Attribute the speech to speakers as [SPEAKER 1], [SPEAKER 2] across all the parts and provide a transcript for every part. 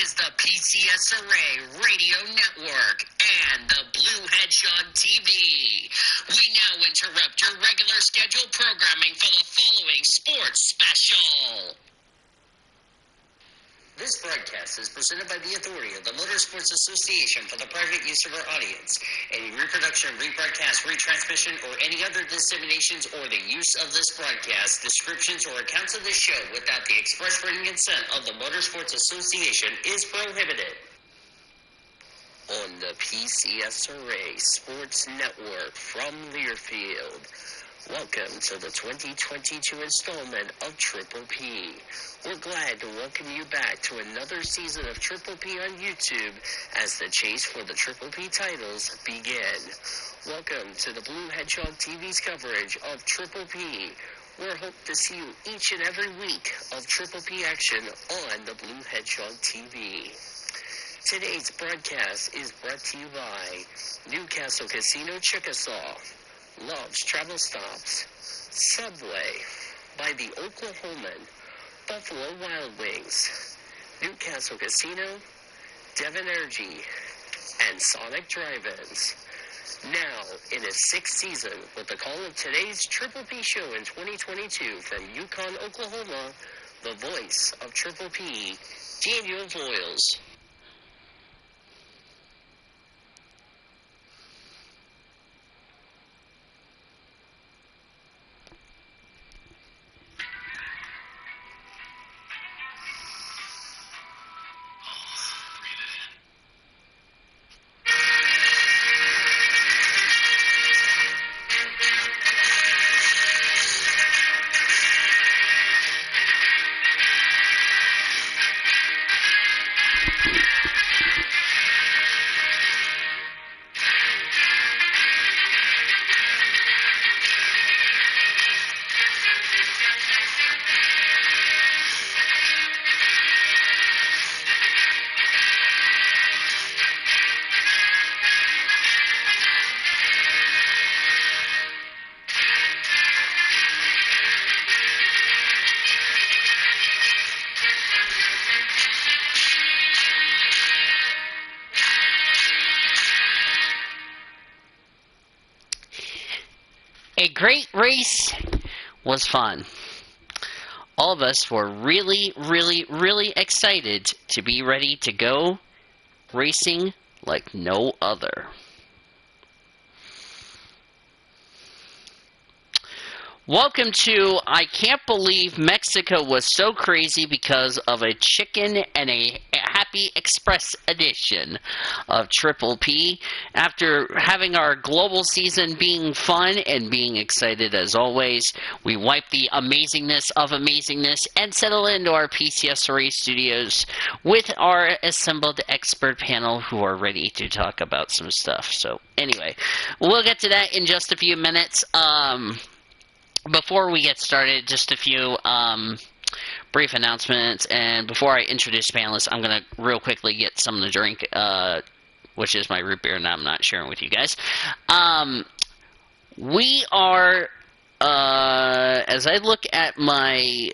[SPEAKER 1] is the PCSRA Radio Network and the Blue Hedgehog TV. We now interrupt your regular scheduled programming for the following sports special. This broadcast is presented by the authority of the Motorsports Association for the private use of our audience. Any reproduction, rebroadcast, retransmission, or any other disseminations or the use of this broadcast, descriptions, or accounts of this show without the express written consent of the Motorsports Association is prohibited. On the PCSRA Sports Network from Learfield, welcome to the 2022 installment of Triple P. We're glad to welcome you back to another season of Triple P on YouTube as the chase for the Triple P titles begin. Welcome to the Blue Hedgehog TV's coverage of Triple P. We're hope to see you each and every week of Triple P action on the Blue Hedgehog TV. Today's broadcast is brought to you by Newcastle Casino Chickasaw, Love's Travel Stops, Subway, by the Oklahoman, Buffalo Wild Wings, Newcastle Casino, Devon Energy, and Sonic Drive-Ins. Now, in his sixth season, with the call of today's Triple P show in 2022 from Yukon, Oklahoma, the voice of Triple P, Daniel Voiles. A great race was fun. All of us were really, really, really excited to be ready to go racing like no other. Welcome to I Can't Believe Mexico Was So Crazy Because of a Chicken and a Happy Express edition of Triple P. After having our global season being fun and being excited as always, we wipe the amazingness of amazingness and settle into our PCSRA studios with our assembled expert panel who are ready to talk about some stuff. So anyway, we'll get to that in just a few minutes. Before we get started, just a few brief announcements, and before I introduce panelists, I'm going to real quickly get something to drink, which is my root beer, and I'm not sharing with you guys. We are, as I look at my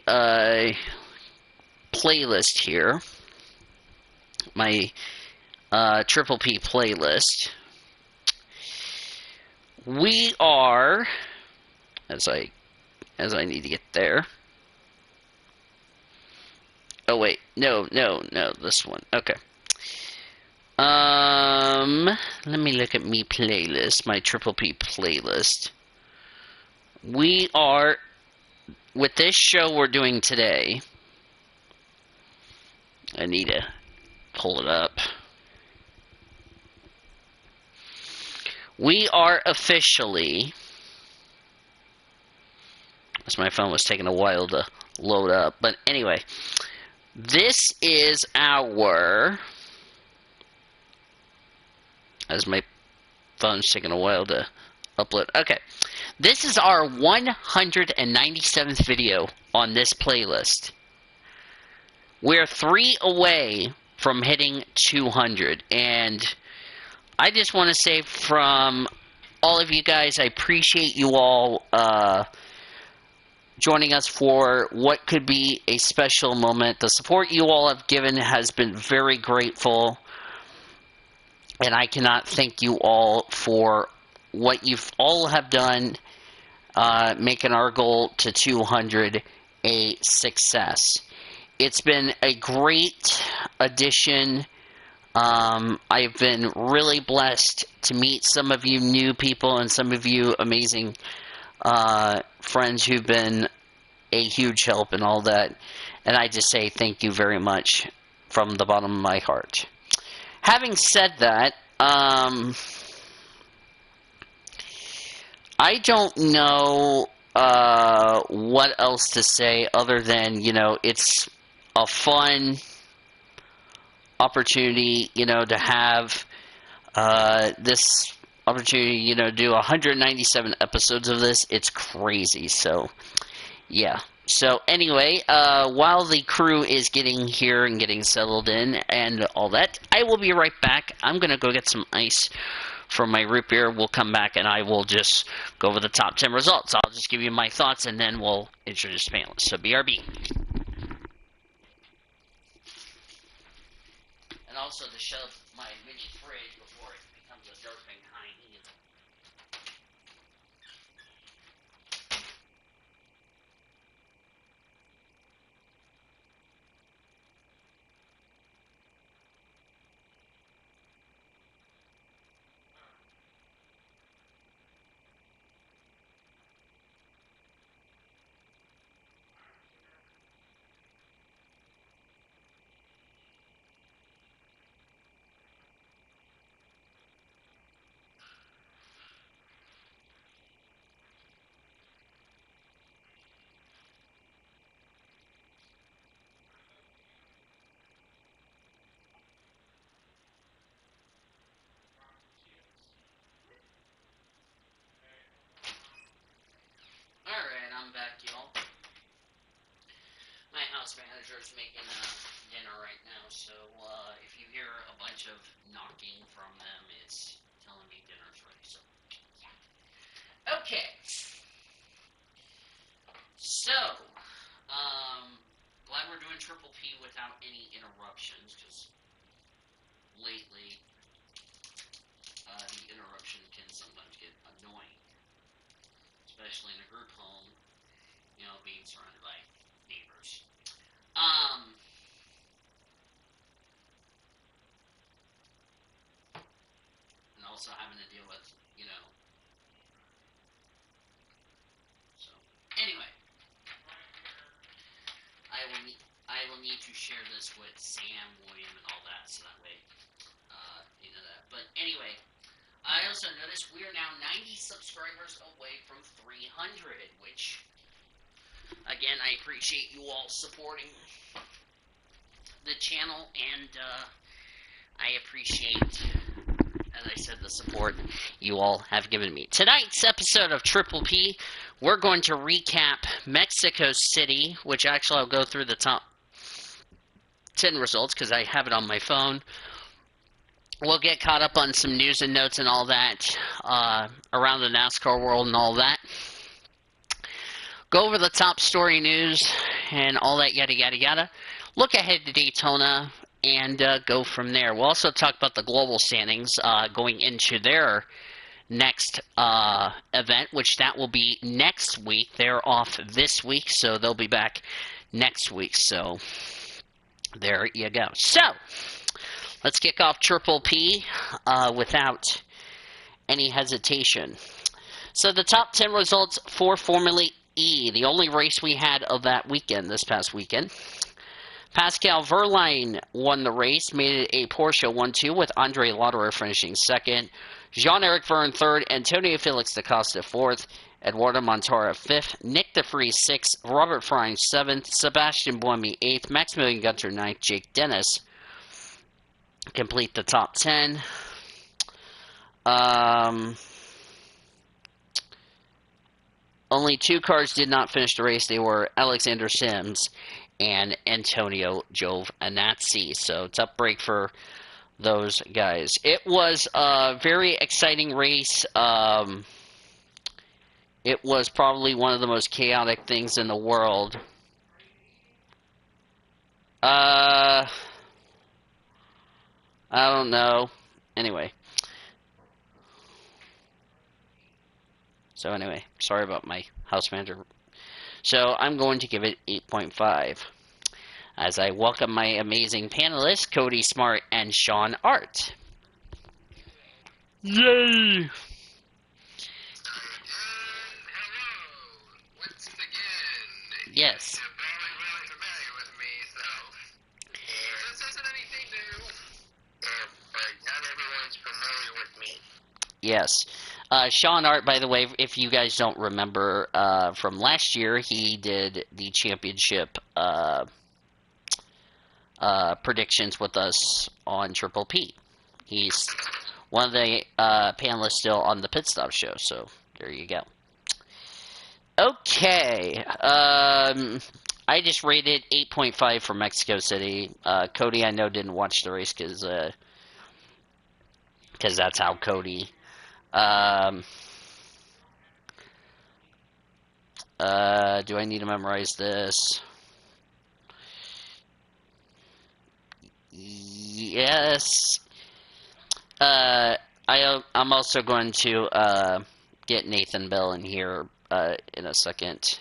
[SPEAKER 1] playlist here, my Triple P playlist, we are, as I need to get there. Oh wait, no, this one. Okay. Let me look at me playlist, my Triple P playlist. We are, with this show we're doing today, I need to pull it up. We are officially, as my phone was taking a while to load up, but anyway, this is our, as my phone's taking a while to upload, okay, this is our 197th video on this playlist. We're 3 away from hitting 200, and I just want to say from all of you guys, I appreciate you all joining us for what could be a special moment. The support you all have given has been very grateful, and I cannot thank you all for what you've all have done, making our goal to 200 a success. It's been a great addition. I've been really blessed to meet some of you new people and some of you amazing friends who've been a huge help and all that. And I just say thank you very much from the bottom of my heart. Having said that, I don't know what else to say other than, it's a fun opportunity, to have this opportunity, do 197 episodes of this. It's crazy. So, yeah. So, anyway, while the crew is getting here and getting settled in and all that, I will be right back. I'm going to go get some ice from my root beer. We'll come back and I will just go over the top 10 results. I'll just give you my thoughts and then we'll introduce panelists. So, BRB. And also to shove my mini fridge before it becomes a darkening high heat. Alright, I'm back, y'all. My house manager is making dinner right now, so if you hear a bunch of knocking from them, it's telling me dinner's ready. So, yeah. Okay. So, glad we're doing Triple P without any interruptions, because lately the interruption can sometimes get annoying, especially in a group home, being surrounded by neighbors. And also having to deal with, so, anyway, I will need to share this with Sam, William, and all that, so that way, you know that. But anyway, I also noticed we are now 90 subscribers away from 300, which, again, I appreciate you all supporting the channel, and I appreciate, as I said, the support you all have given me. Tonight's episode of Triple P, we're going to recap Mexico City, which actually I'll go through the top 10 results because I have it on my phone. We'll get caught up on some news and notes and all that around the NASCAR world and all that. Go over the top story news and all that yada yada yada. Look ahead to Daytona and go from there. We'll also talk about the global standings going into their next event, which that will be next week. They're off this week, so they'll be back next week. So there you go. So let's kick off Triple P without any hesitation. So the top 10 results for Formula E, the only race we had of that weekend, this past weekend. Pascal Wehrlein won the race, made it a Porsche 1-2 with Andre Lauderer finishing second. Jean-Eric Vergne third, Antonio Felix da Costa fourth, Eduardo Montara fifth, Nick de Vries sixth, Robert Frein seventh, Sebastian Buemi eighth, Maximilian Gunter ninth, Jake Dennis complete the top 10. Only two cars did not finish the race. They were Alexander Sims and Antonio Giovinazzi. So tough break for those guys. It was a very exciting race. It was probably one of the most chaotic things in the world. I don't know. Anyway. So anyway, sorry about my house manager. So I'm going to give it 8.5. As I welcome my amazing panelists, Cody Smart and Sean Art. Yay! Yes. Yes. Sean Art, by the way, if you guys don't remember from last year, he did the championship predictions with us on Triple P. He's one of the panelists still on the Pit Stop show, so there you go. Okay. I just rated 8.5 for Mexico City. Cody, I know, didn't watch the race because that's how Cody... do I need to memorize this? Yes. I'm also going to get Nathan Bell in here in a second.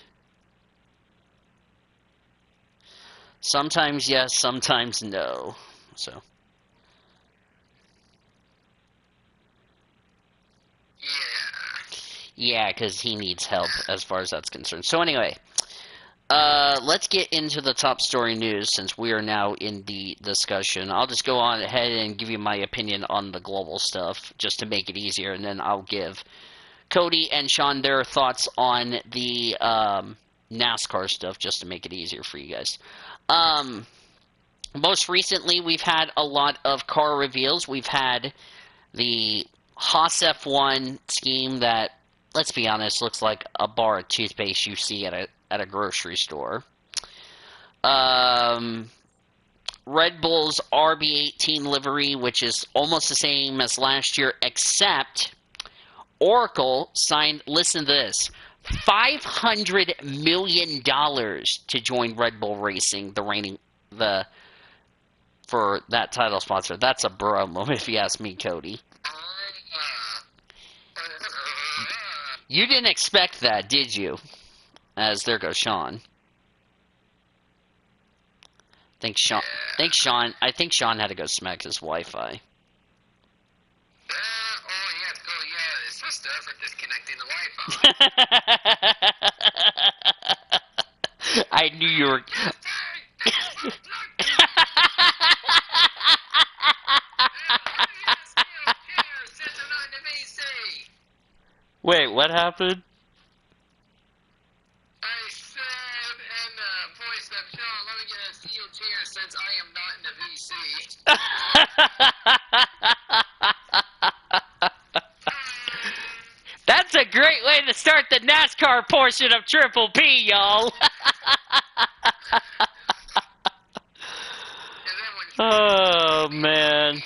[SPEAKER 1] Sometimes yes, sometimes no. So. Yeah, because he needs help as far as that's concerned. So anyway, let's get into the top story news since we are now in the discussion. I'll just go on ahead and give you my opinion on the global stuff just to make it easier, and then I'll give Cody and Sean their thoughts on the NASCAR stuff just to make it easier for you guys. Most recently, we've had a lot of car reveals. We've had the Haas F1 scheme that, let's be honest, looks like a bar of toothpaste you see at a grocery store. Red Bull's RB18 livery, which is almost the same as last year, except Oracle signed, listen to this, $500 million to join Red Bull Racing, for that title sponsor. That's a bro move, if you ask me, Cody. You didn't expect that, did you? As there goes Sean. I think Sean had to go smack his Wi-Fi.
[SPEAKER 2] It's my stuff for disconnecting the Wi-Fi.
[SPEAKER 1] I knew you were... Wait, what happened?
[SPEAKER 2] I said in the voice of Sean, let me get a steel chair since I am not in the VC.
[SPEAKER 1] That's a great way to start the NASCAR portion of Triple P, y'all. Oh, man.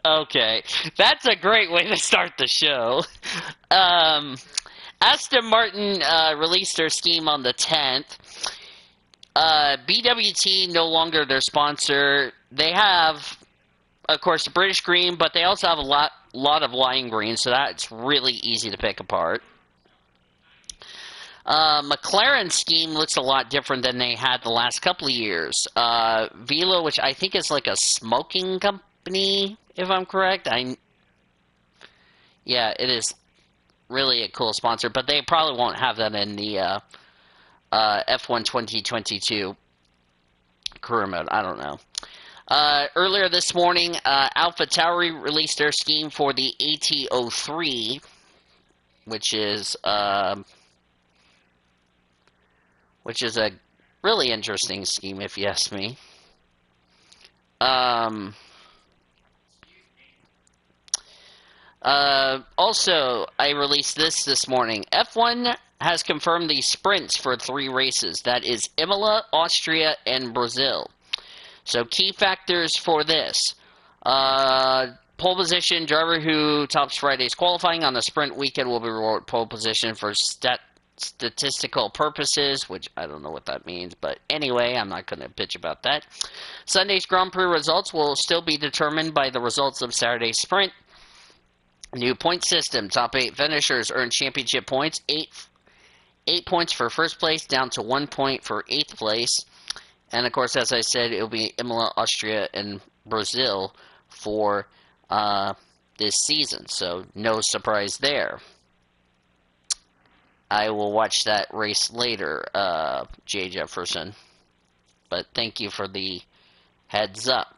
[SPEAKER 1] Okay, that's a great way to start the show. Aston Martin released their scheme on the 10th. BWT no longer their sponsor. They have, of course, the British green, but they also have a lot of lime green, so that's really easy to pick apart. McLaren's scheme looks a lot different than they had the last couple of years. Velo, which I think is like a smoking company, if I'm correct. Yeah, it is really a cool sponsor, but they probably won't have that in the F1 2022 career mode. I don't know. Earlier this morning, AlphaTauri released their scheme for the AT03, which is a really interesting scheme, if you ask me. Also, I released this morning. F1 has confirmed the sprints for 3 races. That is Imola, Austria, and Brazil. So key factors for this. Pole Pole position, driver who tops Friday's qualifying on the sprint weekend will be rewarded pole position for statistical purposes, which I don't know what that means, but anyway, I'm not going to bitch about that. Sunday's Grand Prix results will still be determined by the results of Saturday's sprint. New point system. Top 8 finishers earn championship points. 8 points for first place, down to 1 point for 8th place. And, of course, as I said, it will be Imola, Austria, and Brazil for this season. So, no surprise there. I will watch that race later, Jay Jefferson. But thank you for the heads up.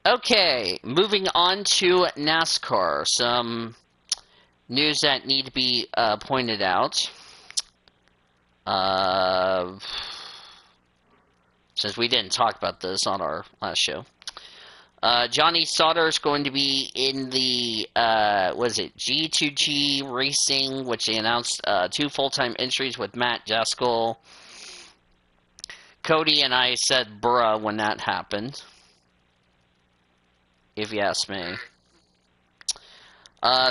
[SPEAKER 1] Okay, moving on to NASCAR. Some news that need to be pointed out. Since we didn't talk about this on our last show. Johnny Sauter is going to be in the, G2G Racing, which they announced 2 full-time entries with Matt Jaskell. Cody and I said bruh when that happened, if you ask me.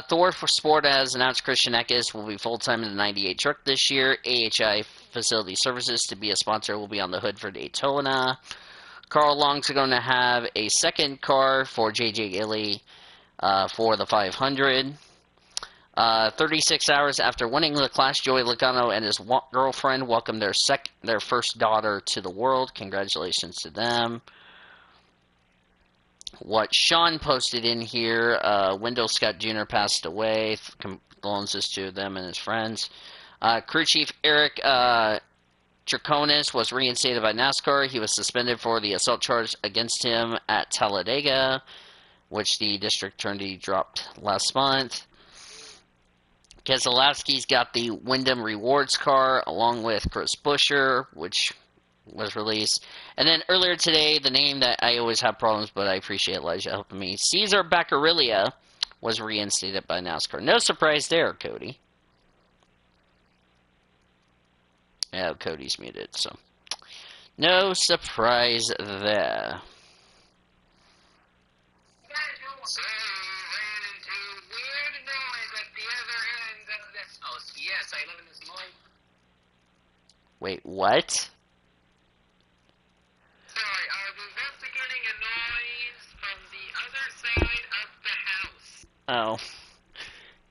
[SPEAKER 1] Thor for Sport has announced Christian Eckes will be full-time in the 98 truck this year. AHI Facility Services to be a sponsor will be on the hood for Daytona. Carl Long's going to have a second car for J.J. Gilly for the 500. 36 hours after winning the class, Joey Logano and his girlfriend welcomed their first daughter to the world. Congratulations to them. What Sean posted in here, Wendell Scott Jr. passed away. Condolences to them and his friends. Crew Chief Eric Draconis was reinstated by NASCAR. He was suspended for the assault charge against him at Talladega, which the district attorney dropped last month. Keselowski's got the Wyndham Rewards car, along with Chris Buescher, which was released. And then earlier today, the name that I always have problems, but I appreciate Elijah helping me, Cesar Baccarilla was reinstated by NASCAR. No surprise there, Cody. Yeah, Cody's muted, so no surprise there.
[SPEAKER 2] So, ran into weird noise at the other end of this house. Yes, I live in this mine.
[SPEAKER 1] Wait, what?
[SPEAKER 2] Sorry, I was investigating a noise from the other side of the house.
[SPEAKER 1] Oh.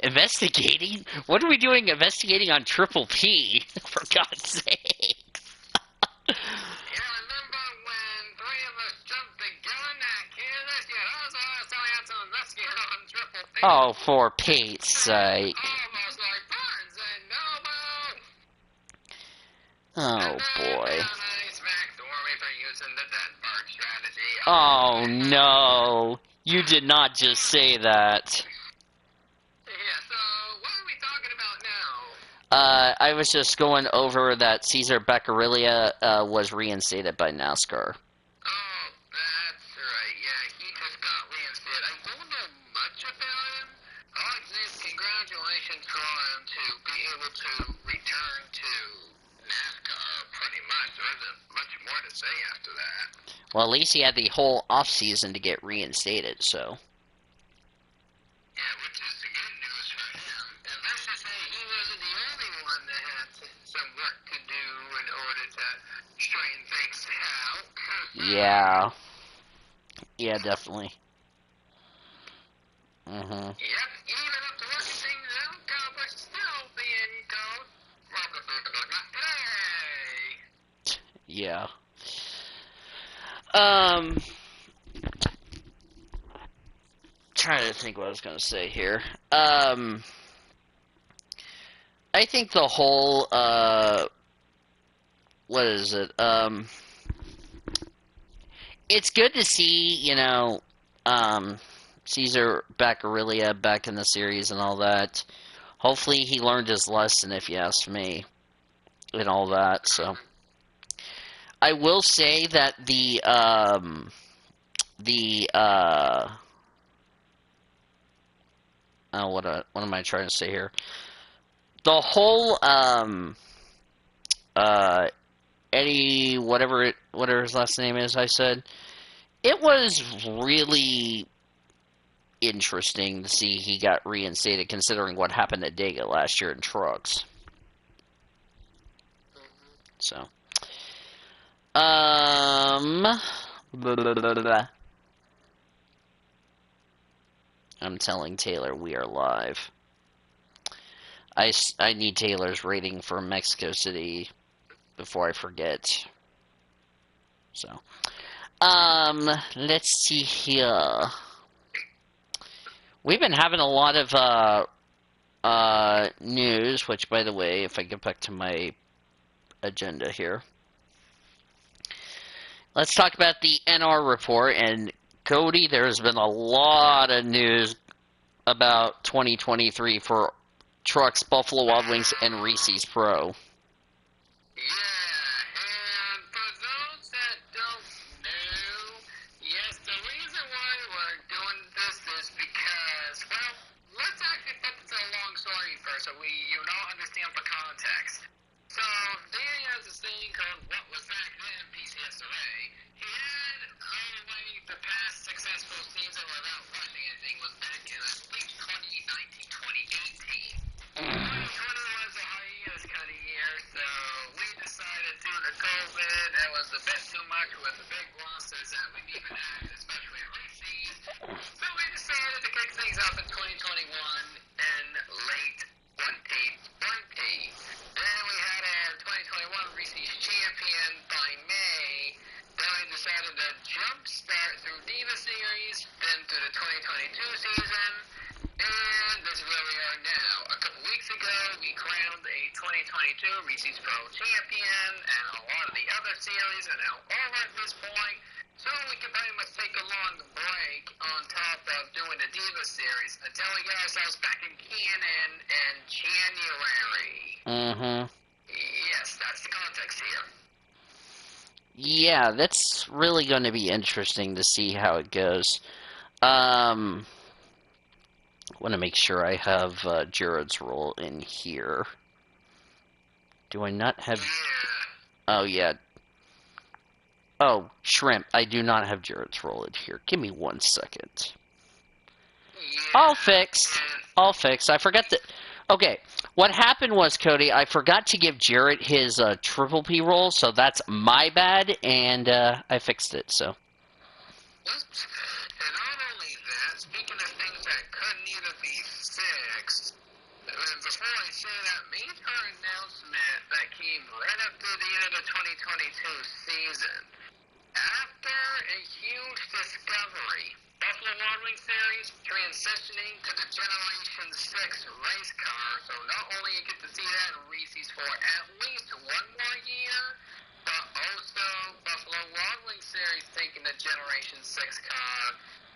[SPEAKER 1] Investigating? What are we doing investigating on Triple P? For God's sake.
[SPEAKER 2] Yeah, remember when 3 of us jumped the gun at Kansas? Yeah, that was us telling us to investigate on Triple P.
[SPEAKER 1] Oh, for Pete's sake.
[SPEAKER 2] Almost like Barnes and Noble.
[SPEAKER 1] Oh, boy.
[SPEAKER 2] Oh,
[SPEAKER 1] no. You did not just say that.
[SPEAKER 2] Yeah, so what are we talking about now?
[SPEAKER 1] I was just going over that Cesar Baccarilla was reinstated by NASCAR.
[SPEAKER 2] Oh, that's right. Yeah, he just got reinstated. I don't know much about him. All I can say is congratulations for him to be able to return to NASCAR, pretty much. There isn't much more to say after that.
[SPEAKER 1] Well, at least he had the whole off-season to get reinstated, so.
[SPEAKER 2] Yeah, which is the good news for him. And let's just say he wasn't the only one that had some work to do in order to straighten things out.
[SPEAKER 1] Yeah. Yeah, definitely. Mm-hmm.
[SPEAKER 2] Yep, even after working things out, Cowboys still being called not today.
[SPEAKER 1] Yeah. Trying to think what I was going to say here. I think the whole, what is it? It's good to see, Cesar Baccarilla back in the series and all that. Hopefully he learned his lesson, if you ask me, and all that, so. I will say that what am I trying to say here? The whole, Eddie, whatever his last name is, I said, It was really interesting to see he got reinstated, considering what happened at Dega last year in trucks. So, blah, blah, blah, blah. I'm telling Taylor we are live. I need Taylor's rating for Mexico City before I forget. So, let's see here. We've been having a lot of news, which, by the way, if I get back to my agenda here, let's talk about the NR report. And Cody, there's been a lot of news about 2023 for trucks, Buffalo Wild Wings, and Reese's Pro.
[SPEAKER 2] Reese's Pro Champion and a lot of the other series are now over at this point, so we can pretty much take a long break on top of doing the Diva series until we get ourselves back in canon in January. Yes, that's the context here.
[SPEAKER 1] Yeah, that's really going to be interesting to see how it goes. I want to make sure I have Jared's role in here. Do I not have... Oh, yeah. Oh, Shrimp. I do not have Jared's role in here. Give me 1 second. I'll fix. I forgot to... Okay, what happened was, Cody, I forgot to give Jared his Triple P role, so that's my bad, and I fixed it, so...
[SPEAKER 2] Transitioning to the Generation 6 race car, so not only you get to see that in Reese's for at least 1 more year, but also Buffalo Wild Wings Series taking the Generation 6 car,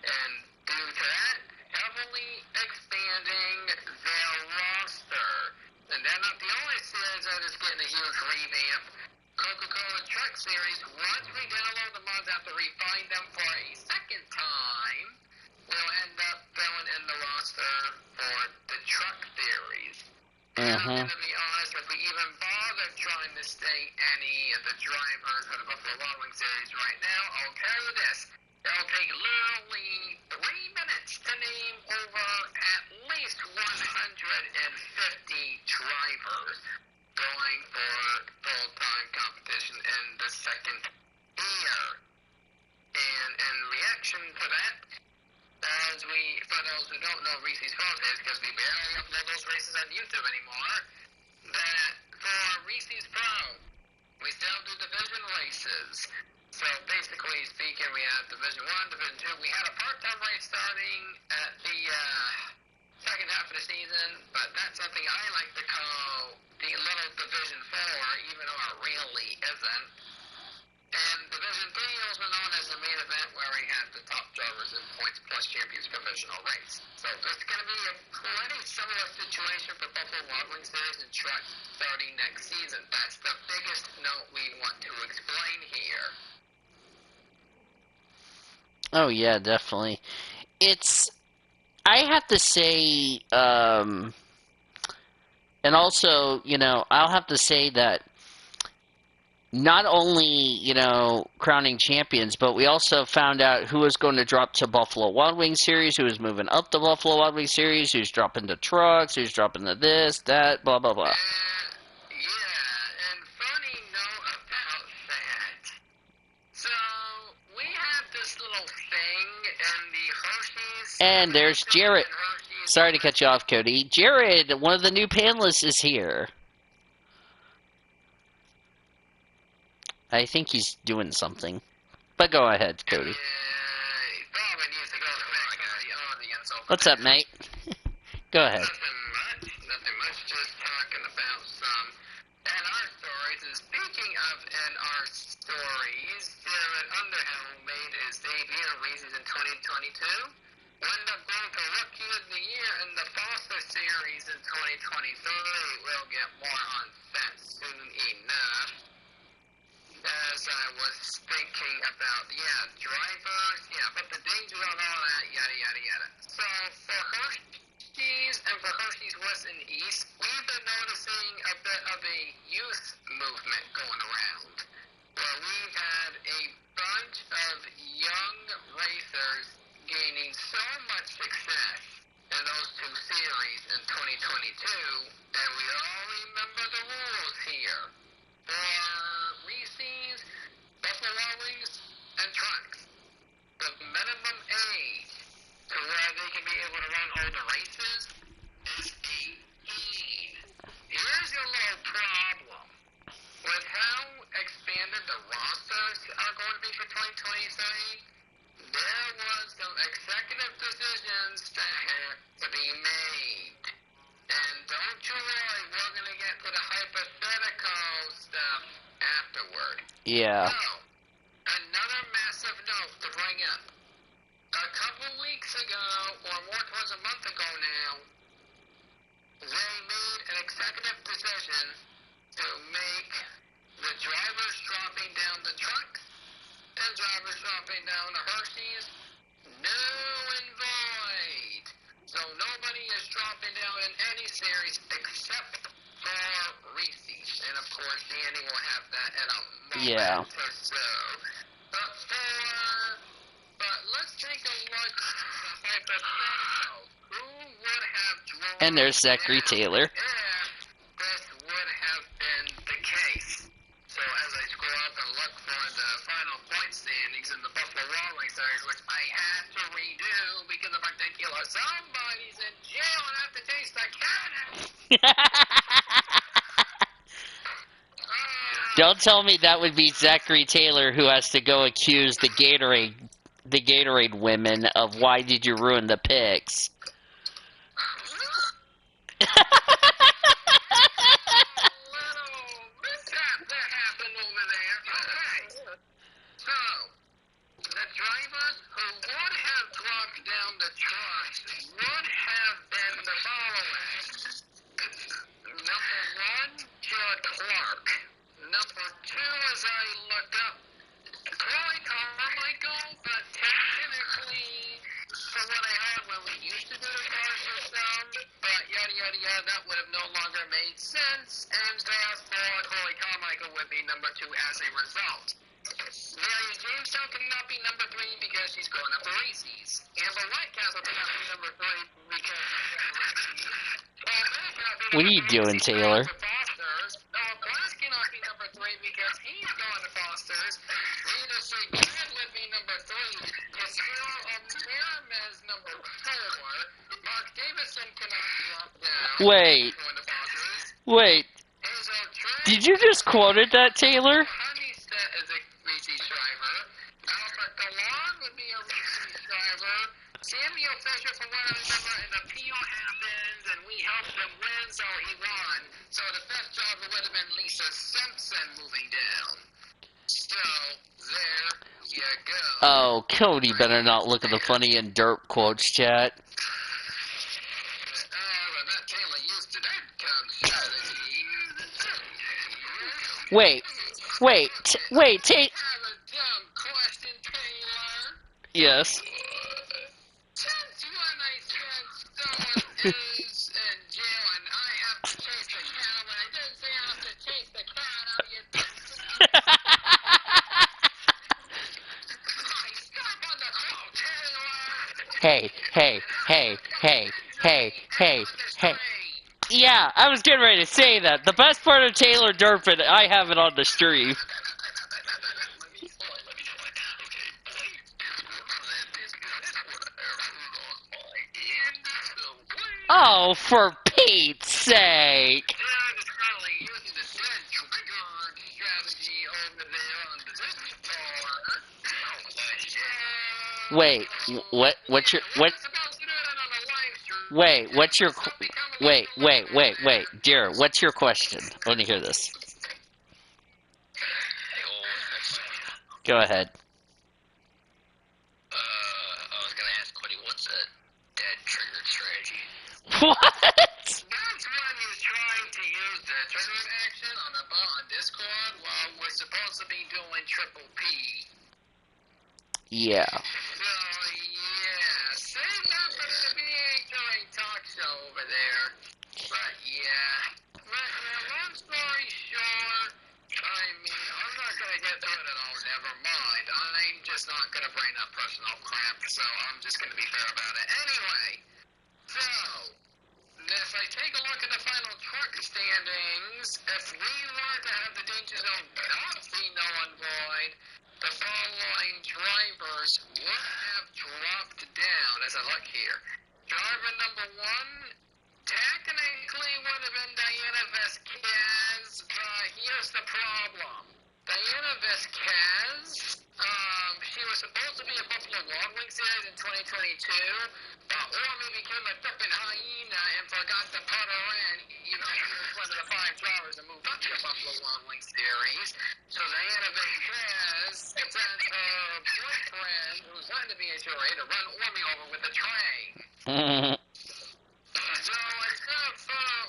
[SPEAKER 2] and due to that, heavily expanding their roster. And they're not the only series that is getting a huge revamp. Coca-Cola Truck Series, once we download the mods after refine them for a second time, will end up going in the roster for the truck series. I'm going to be honest, if we even bother trying to stay any of the drivers for the Buffalo Wild Wings series right now, I'll tell you this, it'll take literally 3 minutes to name over at least 150 drivers going for full-time competition in the second year. And in reaction to that, for those who don't know Reese's Pros is, because we barely upload those races on YouTube anymore, that for Reese's Pro, we still do division races. So basically speaking, we have Division 1, Division 2. We had a part-time race starting at the second half of the season, but that's something I like to call the little Division 4, even though it really isn't. And Division 3 also known as the main event, where we have the top drivers in points plus champions provisional race. So it's going to be a pretty similar situation for Buffalo Wild Wings series and truck starting next season. That's the biggest note we want to explain here.
[SPEAKER 1] Oh, yeah, definitely. I have to say, and also, I'll have to say that not only, crowning champions, but we also found out who was going to drop to Buffalo Wild Wings series, who was moving up the Buffalo Wild Wings series, who's dropping to trucks, who's dropping to this, that, blah, blah, blah.
[SPEAKER 2] Yeah, and funny note about that. So, we have this little thing in the Hershey's.
[SPEAKER 1] And there's Jared. Sorry to cut you off, Cody. Jared, one of the new panelists, is here. I think he's doing something. But go ahead, Cody. What's up, mate? Go ahead.
[SPEAKER 2] Nothing much, just talking about some NR stories. And speaking of NR stories, Jared Underhill made his debut at races in 2022. Ended up going for Rookie of the Year in the Foster Series in 2023. We'll get more on that soon enough. As I was thinking about, drivers, but the danger of all that, yada, yada, yada. So, for Hershey's and for Hershey's West and East, we've been noticing a bit of a youth movement going around, where we've had a bunch of young racers gaining so much success in those two series in 2022, and we all remember the rules here. For Reese's, Buffalo Wild Wings, and trucks, the minimum age to where they can be able to run all the races is 18. Here's your little problem. With how expanded the rosters are going to be for 2023, there was some executive decisions that had to be made. And don't you worry, we're going to get to the hypothetical stuff afterward.
[SPEAKER 1] Yeah.
[SPEAKER 2] So, another massive note to bring up. A couple weeks ago, or more towards a month ago now, they made an executive decision to make the drivers dropping down the trucks and drivers dropping down the Hershey's null and void. So nobody is dropping down in any series except for Reese's. And of course, Danny will have that in a moment or so. But let's take a look at the hypothetical. Who would have dropped
[SPEAKER 1] And there's Zachary Taylor.
[SPEAKER 2] if this would have been the case? So as I scroll up and look for the final point standings in the Buffalo Wild Wings series, which I had to redo because of particular somebody's in jail and have to taste the cat.
[SPEAKER 1] Don't tell me that would be Zachary Taylor who has to go accuse the Gatorade women of why did you ruin the picks.
[SPEAKER 2] That would have no longer made sense, and therefore Corey Carmichael would be number 2 as a result. Mary Jamestown cannot be number 3 because she's going up to Reese's. Amber Whitecastle cannot be number 3 because
[SPEAKER 1] What are you doing, Taylor?
[SPEAKER 2] Noah Glass cannot be number 3 because he's going to Foster's. Rita Segura would be number 3. Castillo Ramirez number 4. Mark Davison cannot drop down.
[SPEAKER 1] Wait. Did you just quoted that, Taylor?
[SPEAKER 2] Honeysett is a Reese's driver. Albert Galan would be a Reese's driver. Samuel Fisher, from what I remember, an appeal happened, and we helped him win, so he won. So the best driver would have been Lisa Simpson moving down. So, there you go.
[SPEAKER 1] Oh, Cody better not look at the funny and derp quotes chat. Wait, take. Yes.
[SPEAKER 2] Since when I said someone is in jail and I have to chase the cat, when I didn't say I have to chase the cat, how do you think?
[SPEAKER 1] Hey. Yeah, I was getting ready to say that. The best part of Taylor Durfin, I have it on the stream. Oh, for Pete's sake. Wait, what's your, wait, dear, what's your question? I want to hear this. Go ahead.
[SPEAKER 2] I was gonna ask Cody, what's a dead trigger strategy?
[SPEAKER 1] What?
[SPEAKER 2] That's when he's trying to use the trigger action on the bot on Discord while we're supposed to be doing triple P.
[SPEAKER 1] Yeah.
[SPEAKER 2] So, yeah, save that for the BHRA talk show over there. But, yeah. Long story short, I mean, I'm not going to get to it at all, never mind. I'm just not going to bring up personal crap, so I'm just going to be fair about it. Anyway, so, if I take a look at the final truck standings, if we were to have the danger zone not be null and void, the following drivers would have dropped down as I look here. Driver number 1 technically would have been Diana Vasquez, but here's the problem. Diana Vasquez, she was supposed to be a Buffalo Wild Wings series in 2022, but Ormy became a flippin' hyena and forgot to put her in. You know, she was one of the 5 drivers that moved up to the Buffalo Wild Wings series. So Diana Vasquez sent her boyfriend, who's not in the BHRA, to run Ormy over with a train. So instead of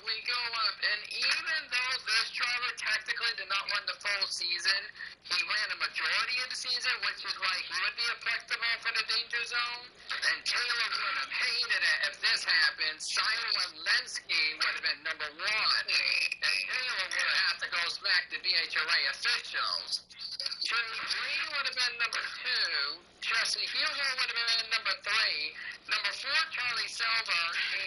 [SPEAKER 2] we go up, and even though this driver technically did not run the full season, he ran a majority of the season, which is why he would be applicable for the danger zone. And Taylor would have hated it if this happened. Simon Lenski would have been number 1, and Taylor would have had to go smack the BHRA officials. Jerry Green would have been number 2. Jesse Hugo would have been number 3. Number 4, Charlie Silver,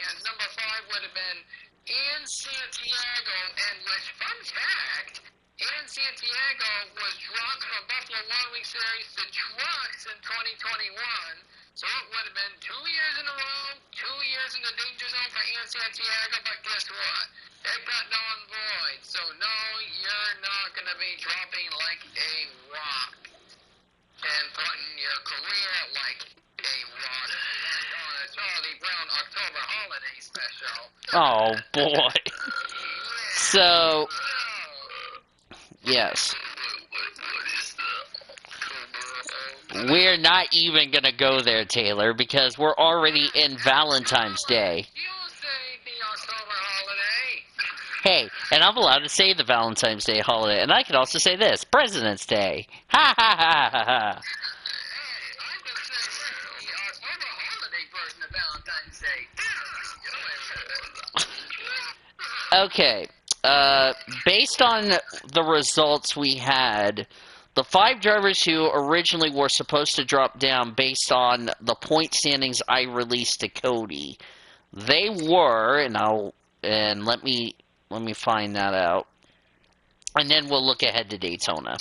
[SPEAKER 2] and number 5 would have been Ian Santiago, and which, fun fact, Ian Santiago was dropped from Buffalo Wild Wings Series to trucks in 2021, so it would have been 2 years in a row, 2 years in the danger zone for Ian Santiago, but guess what? It got null and void, so no, you're not going to be dropping like a rock and putting your career like a rock like on a Charlie Brown October holiday special.
[SPEAKER 1] Oh, boy. So, yes. We're not even going to go there, Taylor, because we're already in Valentine's Day. Hey, and I'm allowed to say the Valentine's Day holiday, and I can also say this, President's Day. Ha ha ha ha ha. Okay, based on the results we had, the 5 drivers who originally were supposed to drop down based on the point standings I released to Cody, they were, and let me find that out, and then we'll look ahead to Daytona.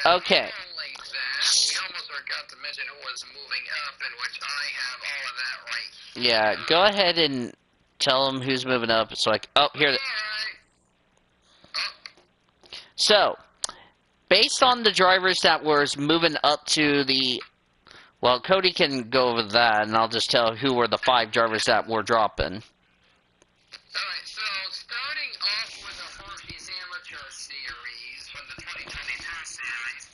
[SPEAKER 2] Yeah.
[SPEAKER 1] Okay.
[SPEAKER 2] We almost forgot to mention who was moving up, in which I have all of that right.
[SPEAKER 1] Yeah, go ahead and tell them who's moving up. So here. So, based on the drivers that were moving up to the, well, Cody can go over that, and I'll just tell who were the 5 drivers that were dropping.
[SPEAKER 2] Alright, so starting off with the Hershey's Amateur Series from the 2022 series,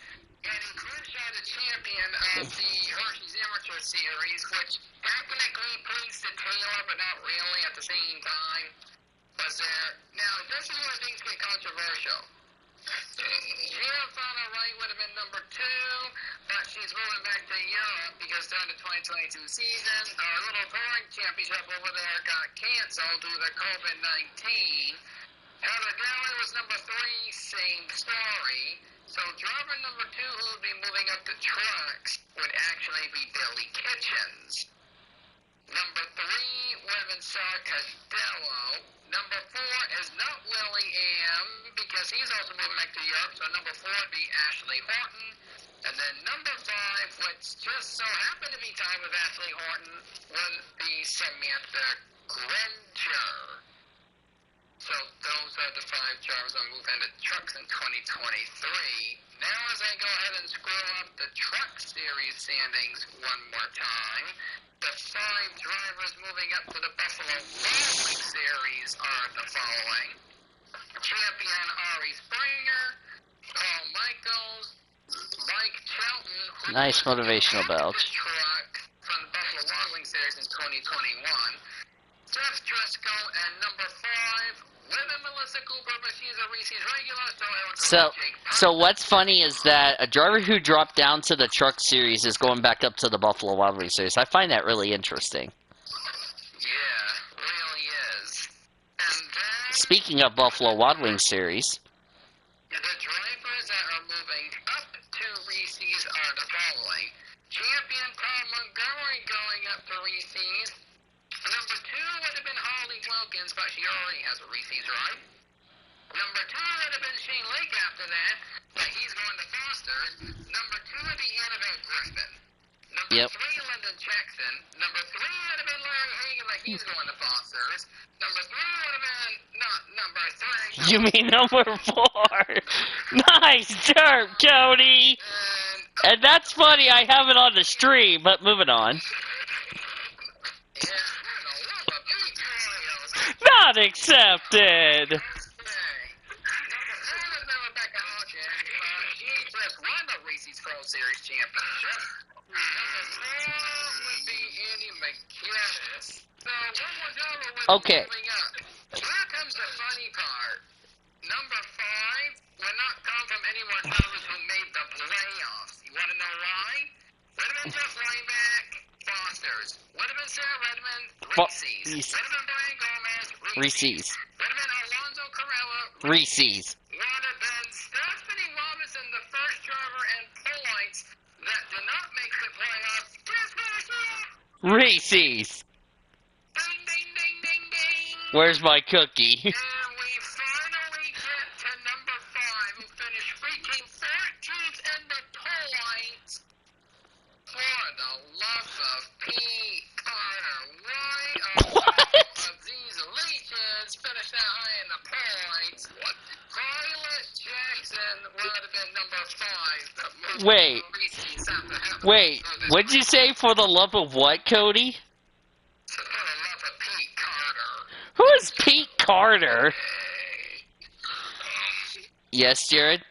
[SPEAKER 2] getting Crenshaw the champion of the Hershey's Amateur Series, which technically pleased to Taylor, but not really at the same time, was there. Now, this is where things get controversial. Giovanna Wright would have been number 2, but she's moving back to Europe because during the 2022 season, our little touring championship over there got canceled due to COVID-19. Heather Galley was number 3, same story. So driver number 2 who would be moving up the trucks would actually be Billy Kitchens. Number 3 would have been Sar Costello. Number 4 is not Willie M. because he's also moving back to Europe. So number 4 would be Ashley Horton. And then number 5, which just so happened to be tied with Ashley Horton, would be Samantha Granger. So those are the 5 drivers that move into trucks in 2023. Now as I go ahead and scroll up the truck series standings one more time, the 5 drivers moving up to the Buffalo Racing Series are the following. Champion Ari Springer, Paul Michaels, Mike Chelton.
[SPEAKER 1] Nice motivational belt.
[SPEAKER 2] Truck from the Buffalo Wild Wings Series in 2021. Jeff Driscoll, and number 5, women Melissa Cooper, but she's a Reese's regular,
[SPEAKER 1] So what's funny is that a driver who dropped down to the truck series is going back up to the Buffalo Wild Wings series. I find that really interesting.
[SPEAKER 2] Yeah, really is. And then
[SPEAKER 1] Speaking of Buffalo Wild Wings series,
[SPEAKER 2] the drivers that are moving up to Reese's are the following. Champion Paul Montgomery going up to Reese's. Number 2 would have been Holly Wilkins, but she already has a Reese's, right? Number 2 would have been Shane Lake after that, but he's going to Foster's. Number 2 would be Annabelle Griffin. Number 3, Lyndon Jackson. Number 3 would have been Larry Hagan, but he's going to Foster's. Number 3 would have been, not number 3.
[SPEAKER 1] you mean number 4? Nice dirt, Cody! And that's funny, I have it on the stream, but moving on. Not accepted!
[SPEAKER 2] Series championship. Would be Andy McGinnis. So one more driver with
[SPEAKER 1] Okay.
[SPEAKER 2] moving up. Here comes the funny part. Number 5 would not come from any more drivers who made the playoffs. You want to know why? Would have been Jeff Ryback, Foster's. Would have been Sarah Redmond, Reese's. Would have been Brian Gomez, Reese's. Would have been Alonzo Carrella,
[SPEAKER 1] Reese's.
[SPEAKER 2] Would have been Stephanie Robinson, the first driver in points that did not make the playoffs. Guess where she is?
[SPEAKER 1] Reese's.
[SPEAKER 2] Ding, ding, ding, ding, ding.
[SPEAKER 1] Where's my cookie?
[SPEAKER 2] And we finally get to number 5, who finished freaking 14th in the points. For the love of Pete Carter, why of these legions finished that high in the points? What? Violet Jackson would have been number 5.
[SPEAKER 1] Wait, what'd you say, for the love of what, Cody?
[SPEAKER 2] For the love of Pete Carter.
[SPEAKER 1] Who is Pete Carter? Yes, Jared?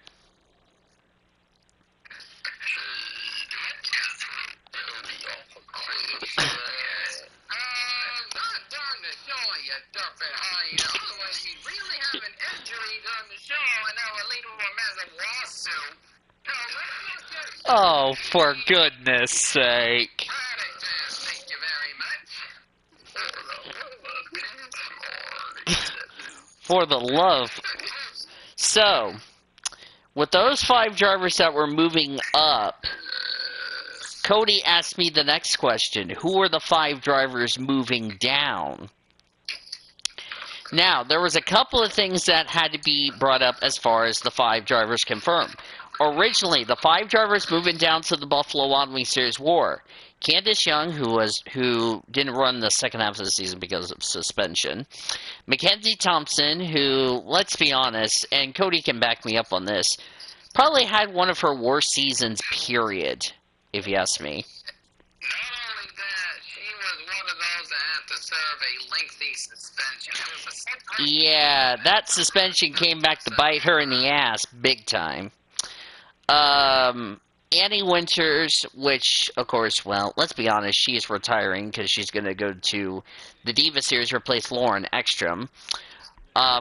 [SPEAKER 1] Oh, for goodness sake.
[SPEAKER 2] Thank you very much.
[SPEAKER 1] For the love. So, with those 5 drivers that were moving up, Cody asked me the next question. Who are the 5 drivers moving down? Now, there was a couple of things that had to be brought up as far as the 5 drivers confirmed. Originally, the 5 drivers moving down to the Buffalo Wild Wings Series were Candice Young, who didn't run the second half of the season because of suspension. Mackenzie Thompson, who, let's be honest, and Cody can back me up on this, probably had one of her worst seasons, period, if you ask me.
[SPEAKER 2] Not only that, she was one of those that had to serve a lengthy suspension. It was a
[SPEAKER 1] Yeah, that suspension came back to bite her in the ass big time. Annie Winters, which, of course, well, let's be honest, she is retiring because she's going to go to the Diva Series, replace Lauren Ekstrom.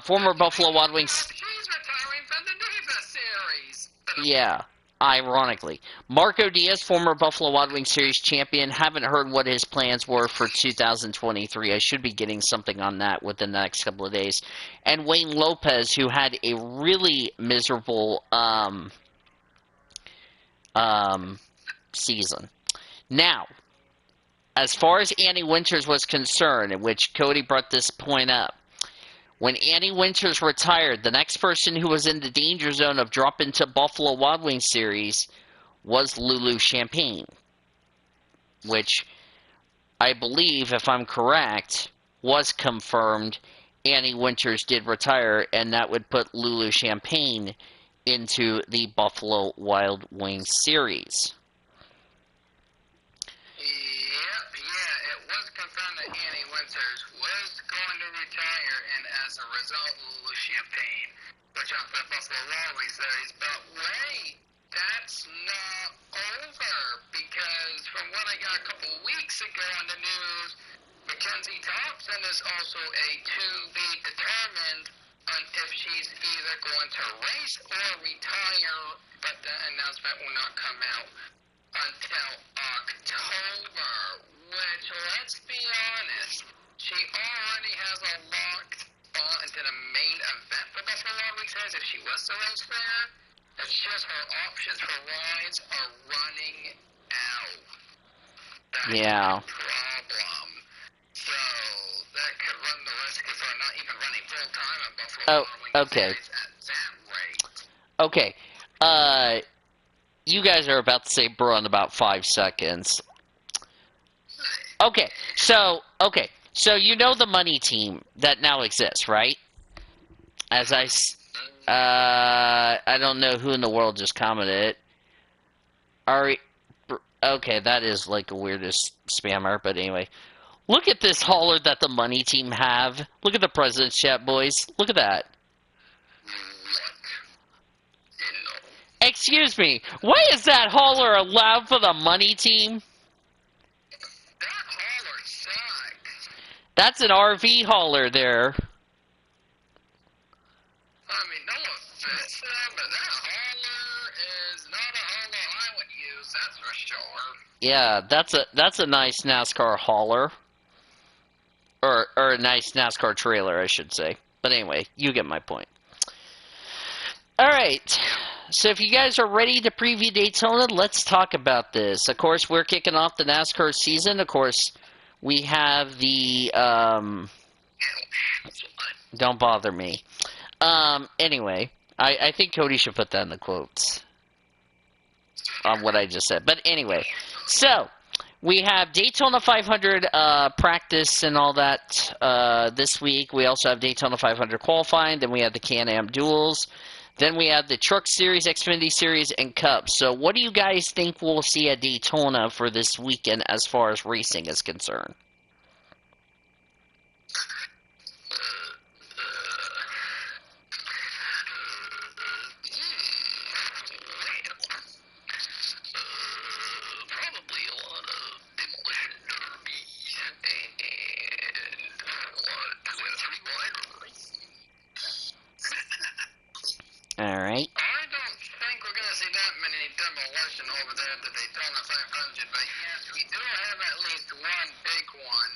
[SPEAKER 1] Former Buffalo Wild Wings...
[SPEAKER 2] She's retiring from the Diva Series.
[SPEAKER 1] Yeah. ironically. Marco Diaz, former Buffalo Wild Wings Series champion, haven't heard what his plans were for 2023. I should be getting something on that within the next couple of days. And Wayne Lopez, who had a really miserable season. Now, as far as Andy Winters was concerned, in which Cody brought this point up, when Andy Winters retired, the next person who was in the danger zone of dropping to Buffalo Wild Wings series was Lulu Champagne, which I believe, if I'm correct, was confirmed. Andy Winters did retire, and that would put Lulu Champagne into the Buffalo Wild Wings series.
[SPEAKER 2] It was confirmed that Andy Winters was going to retire, and as a result, Lulu Champagne would jump to the Buffalo Wild Wings series. But wait, that's not over, because from what I got a couple of weeks ago on the news, Mackenzie Thompson is also a to-be-determined on if she's either going to race or retire, but the announcement will not come out until October, which, let's be honest, she already has a locked spot into the main event for Buffalo Wild Wings series if she was to race there. It's just her options for rides are running out. That's
[SPEAKER 1] Yeah.
[SPEAKER 2] the problem. So that could run the risk of her not even running full time at Buffalo Wild Wings
[SPEAKER 1] okay.
[SPEAKER 2] series at that rate.
[SPEAKER 1] Okay. You guys are about to say bro in about 5 seconds. Okay, so you know the money team that now exists, right? As I don't know who in the world just commented it. Okay, that is like the weirdest spammer, but anyway. Look at this hauler that the money team have. Look at the president's chat, boys. Look at that. Excuse me, why is that hauler allowed for the money team?
[SPEAKER 2] That hauler sucks.
[SPEAKER 1] That's an RV hauler there.
[SPEAKER 2] I mean, no offense, but that hauler is not a hauler I would use, that's for sure.
[SPEAKER 1] Yeah, that's a nice NASCAR hauler. Or a nice NASCAR trailer, I should say. But anyway, you get my point. Alright, so if you guys are ready to preview Daytona, let's talk about this. Of course, we're kicking off the NASCAR season. Of course, we have the, don't bother me. Anyway, I think Cody should put that in the quotes on what I just said. But anyway, so we have Daytona 500 practice and all that this week. We also have Daytona 500 qualifying. Then we have the Can-Am duels. Then we have the Truck Series, Xfinity Series, and Cup. So what do you guys think we'll see at Daytona for this weekend as far as racing is concerned? All right.
[SPEAKER 2] I don't think we're going to see that many demolition over there at the Daytona 500, but yes, we do have at least one big one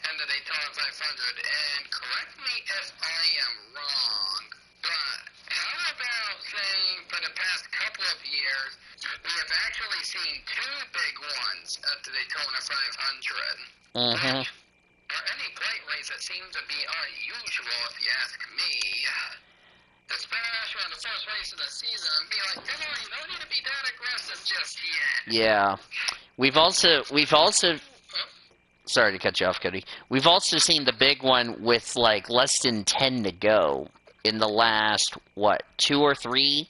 [SPEAKER 2] in the Daytona 500, and correct me if I am wrong, but how about saying for the past couple of years, we have actually seen two big ones at the Daytona 500, which are any plate race that seems to be unusual if you ask me. Especially on the first race of the season, and be like, come on, you don't need to be that aggressive just yet.
[SPEAKER 1] Yeah. We've also sorry to cut you off, Cody. We've also seen the big one with like less than 10 to go in the last two or three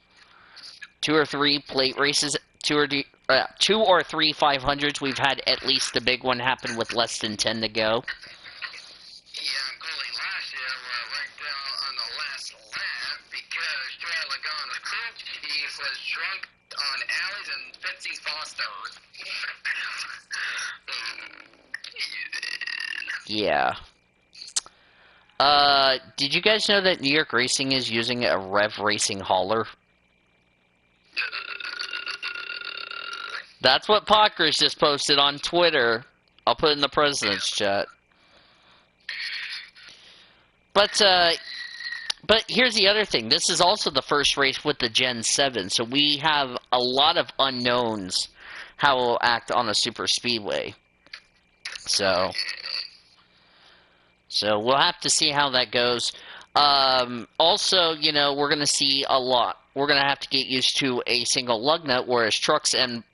[SPEAKER 1] plate races, two or three 500s. We've had at least the big one happen with less than 10 to go.
[SPEAKER 2] Yeah, including last year, we're right down on the last lap because Joey Logano's crew chief was drunk on Allie's and Fitzy's Foster's.
[SPEAKER 1] Yeah. Did you guys know that New York Racing is using a Rev Racing hauler? That's what Pockers just posted on Twitter. I'll put it in the president's chat. But here's the other thing. This is also the first race with the Gen 7, so we have a lot of unknowns how it will act on a super speedway. So we'll have to see how that goes. Also, you know, we're going to see a lot. We're going to have to get used to a single lug nut, whereas trucks and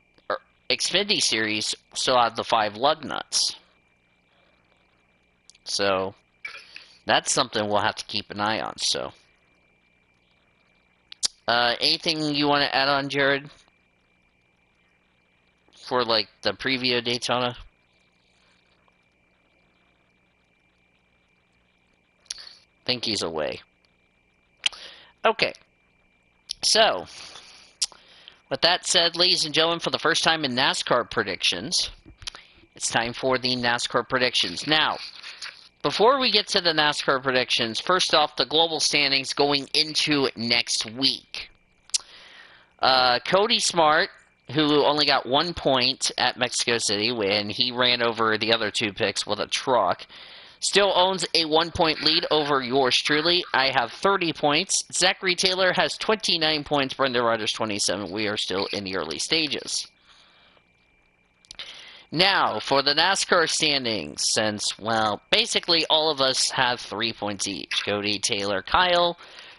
[SPEAKER 1] Xfinity Series still have the 5 lug nuts. So that's something we'll have to keep an eye on. So, anything you want to add on, Jared? For, like, the preview of Daytona? I think he's away. Okay. So, with that said, ladies and gentlemen, for the first time in NASCAR Predictions, it's time for the NASCAR Predictions. Now, before we get to the NASCAR Predictions, first off, the global standings going into next week. Cody Smart, who only got 1 point at Mexico City when he ran over the other 2 picks with a truck, still owns a 1-point lead over yours truly. I have 30 points. Zachary Taylor has 29 points. Brendan Rogers 27. We are still in the early stages. Now, for the NASCAR standings, since, well, basically all of us have 3 points each. Cody, Taylor, Kyle,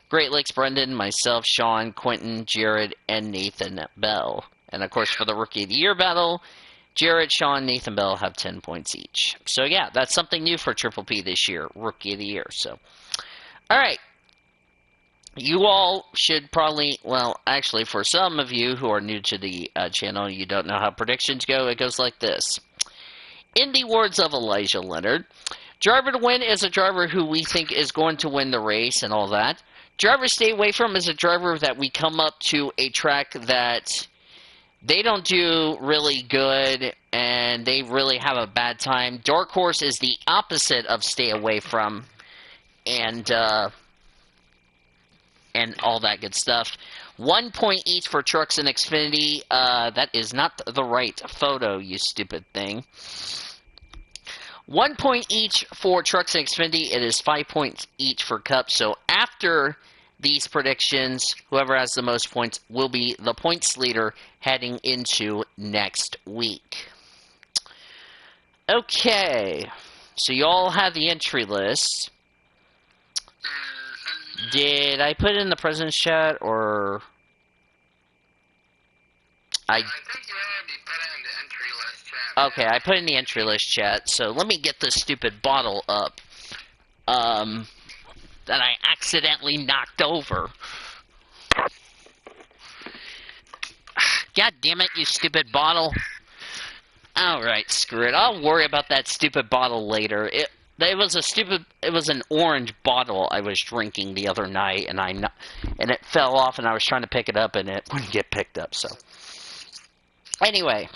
[SPEAKER 1] Great Lakes, Brendan, myself, Sean, Quentin, Jared, and Nathan Bell. And, of course, for the Rookie of the Year battle, Jared, Sean, Nathan Bell have 10 points each. So, yeah, that's something new for Triple P this year, Rookie of the Year. So, all right. You all should probably, well, actually, for some of you who are new to the channel, you don't know how predictions go. It goes like this. In the words of Elijah Leonard, driver to win is a driver who we think is going to win the race and all that. Driver to stay away from is a driver that we come up to a track that they don't do really good and they really have a bad time. Dark horse is the opposite of stay away from and all that good stuff. 1 point each for trucks and Xfinity. That is not the right photo, you stupid thing. 1 point each for trucks and Xfinity. It is 5 points each for Cup. So after these predictions, whoever has the most points will be the points leader heading into next week. Okay, so you all have the entry list. Did I put it in the president's chat, or I
[SPEAKER 2] think you already put it in the entry list chat.
[SPEAKER 1] Okay, I put it in the entry list chat, so let me get this stupid bottle up. That I accidentally knocked over. God damn it, you stupid bottle. Alright, screw it. I'll worry about that stupid bottle later. It was an orange bottle I was drinking the other night, and it fell off, and I was trying to pick it up, and it wouldn't get picked up, so. Anyway.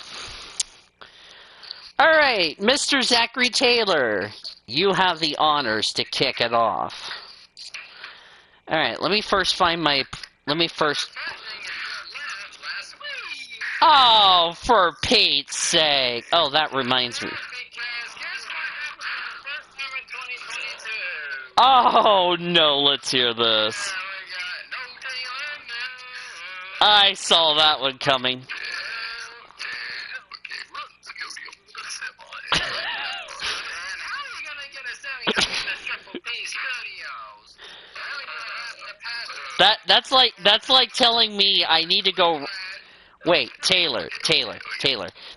[SPEAKER 1] Alright, Mr. Zachary Taylor, you have the honors to kick it off. Alright, let me first find my... Oh, for Pete's sake. Oh, that reminds me. Oh, no, let's hear this. I saw that one coming. That's like telling me I need to go... Wait, Taylor.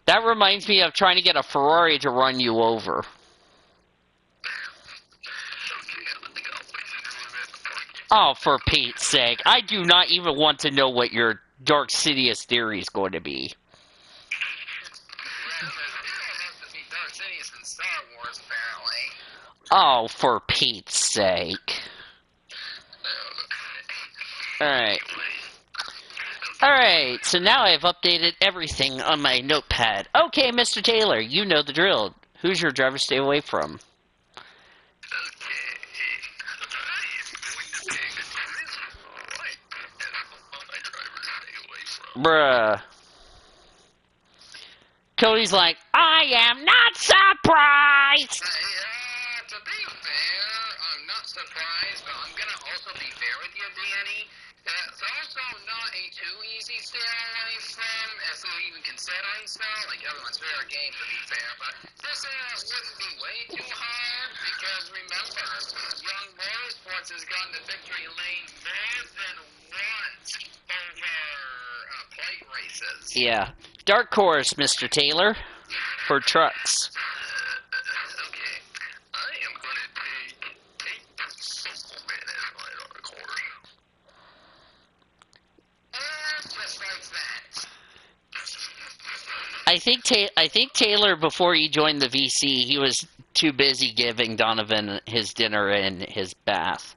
[SPEAKER 1] That reminds me of trying to get a Ferrari to run you over. Oh, for Pete's sake. I do not even want to know what your Dark Sidious theory is going to be. Oh, for Pete's sake. Alright, so now I've updated everything on my notepad. Okay, Mr. Taylor, you know the drill. Who's your driver to stay away from? Bruh.
[SPEAKER 3] Cody's like, I am not surprised.
[SPEAKER 2] To be fair, I'm not surprised, but I'm gonna also be fair with you, Danny. It's also not a too easy stay away from, if we even considering so. Like, everyone's fair game, to be fair, but this wouldn't be way too hard, because remember, Young Motorsports has gone to victory lane more than once over plate races.
[SPEAKER 3] Yeah. Dark horse, Mr. Taylor, for trucks.
[SPEAKER 2] Okay. I am going to take Superman as my dark horse. Just like that.
[SPEAKER 3] I think Taylor, before he joined the VC, he was too busy giving Donovan his dinner and his bath.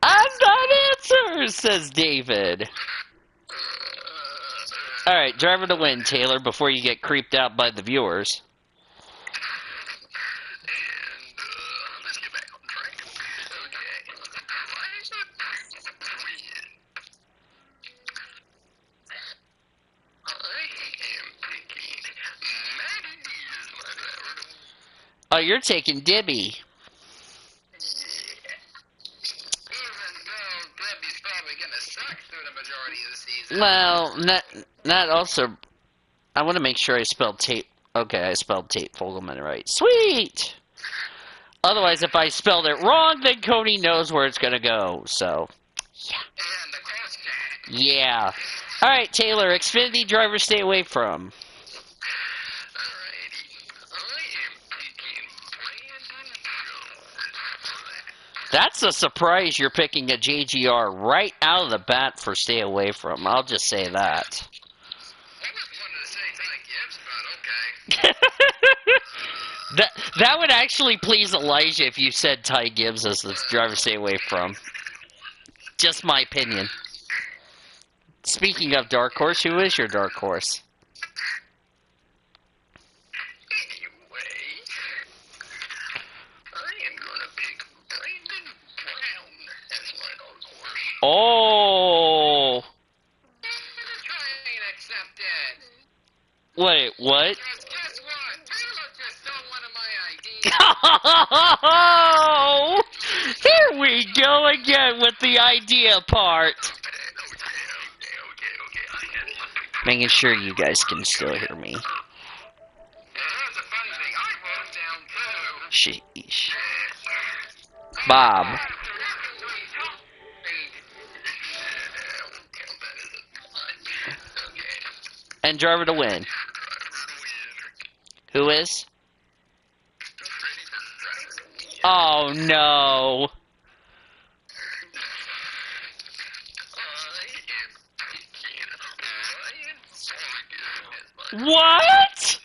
[SPEAKER 3] I'm not answers, says David. All right, driver to win, Taylor, before you get creeped out by the viewers.
[SPEAKER 2] Let's get back on track. Okay. I am picking Maddie D as my driver.
[SPEAKER 3] Oh, you're taking Dibby. Well, not also. I want to make sure I spelled tape. Okay, I spelled Tate Fogelman right. Sweet! Otherwise, if I spelled it wrong, then Cody knows where it's going to go. So, yeah. Yeah. All right, Taylor, Xfinity driver stay away from. That's a surprise you're picking a JGR right out of the bat for stay away from. I'll just say that. That would actually please Elijah if you said Ty Gibbs as the driver stay away from. Just my opinion. Speaking of dark horse, who is your dark horse? Oh! Wait, what?
[SPEAKER 2] Guess what? Taylor just stole one of my ideas.
[SPEAKER 3] Oh! Here we go again with the idea part. Making sure you guys can still hear me. Sheesh. Bob. And driver to win. Who is? Oh no. What?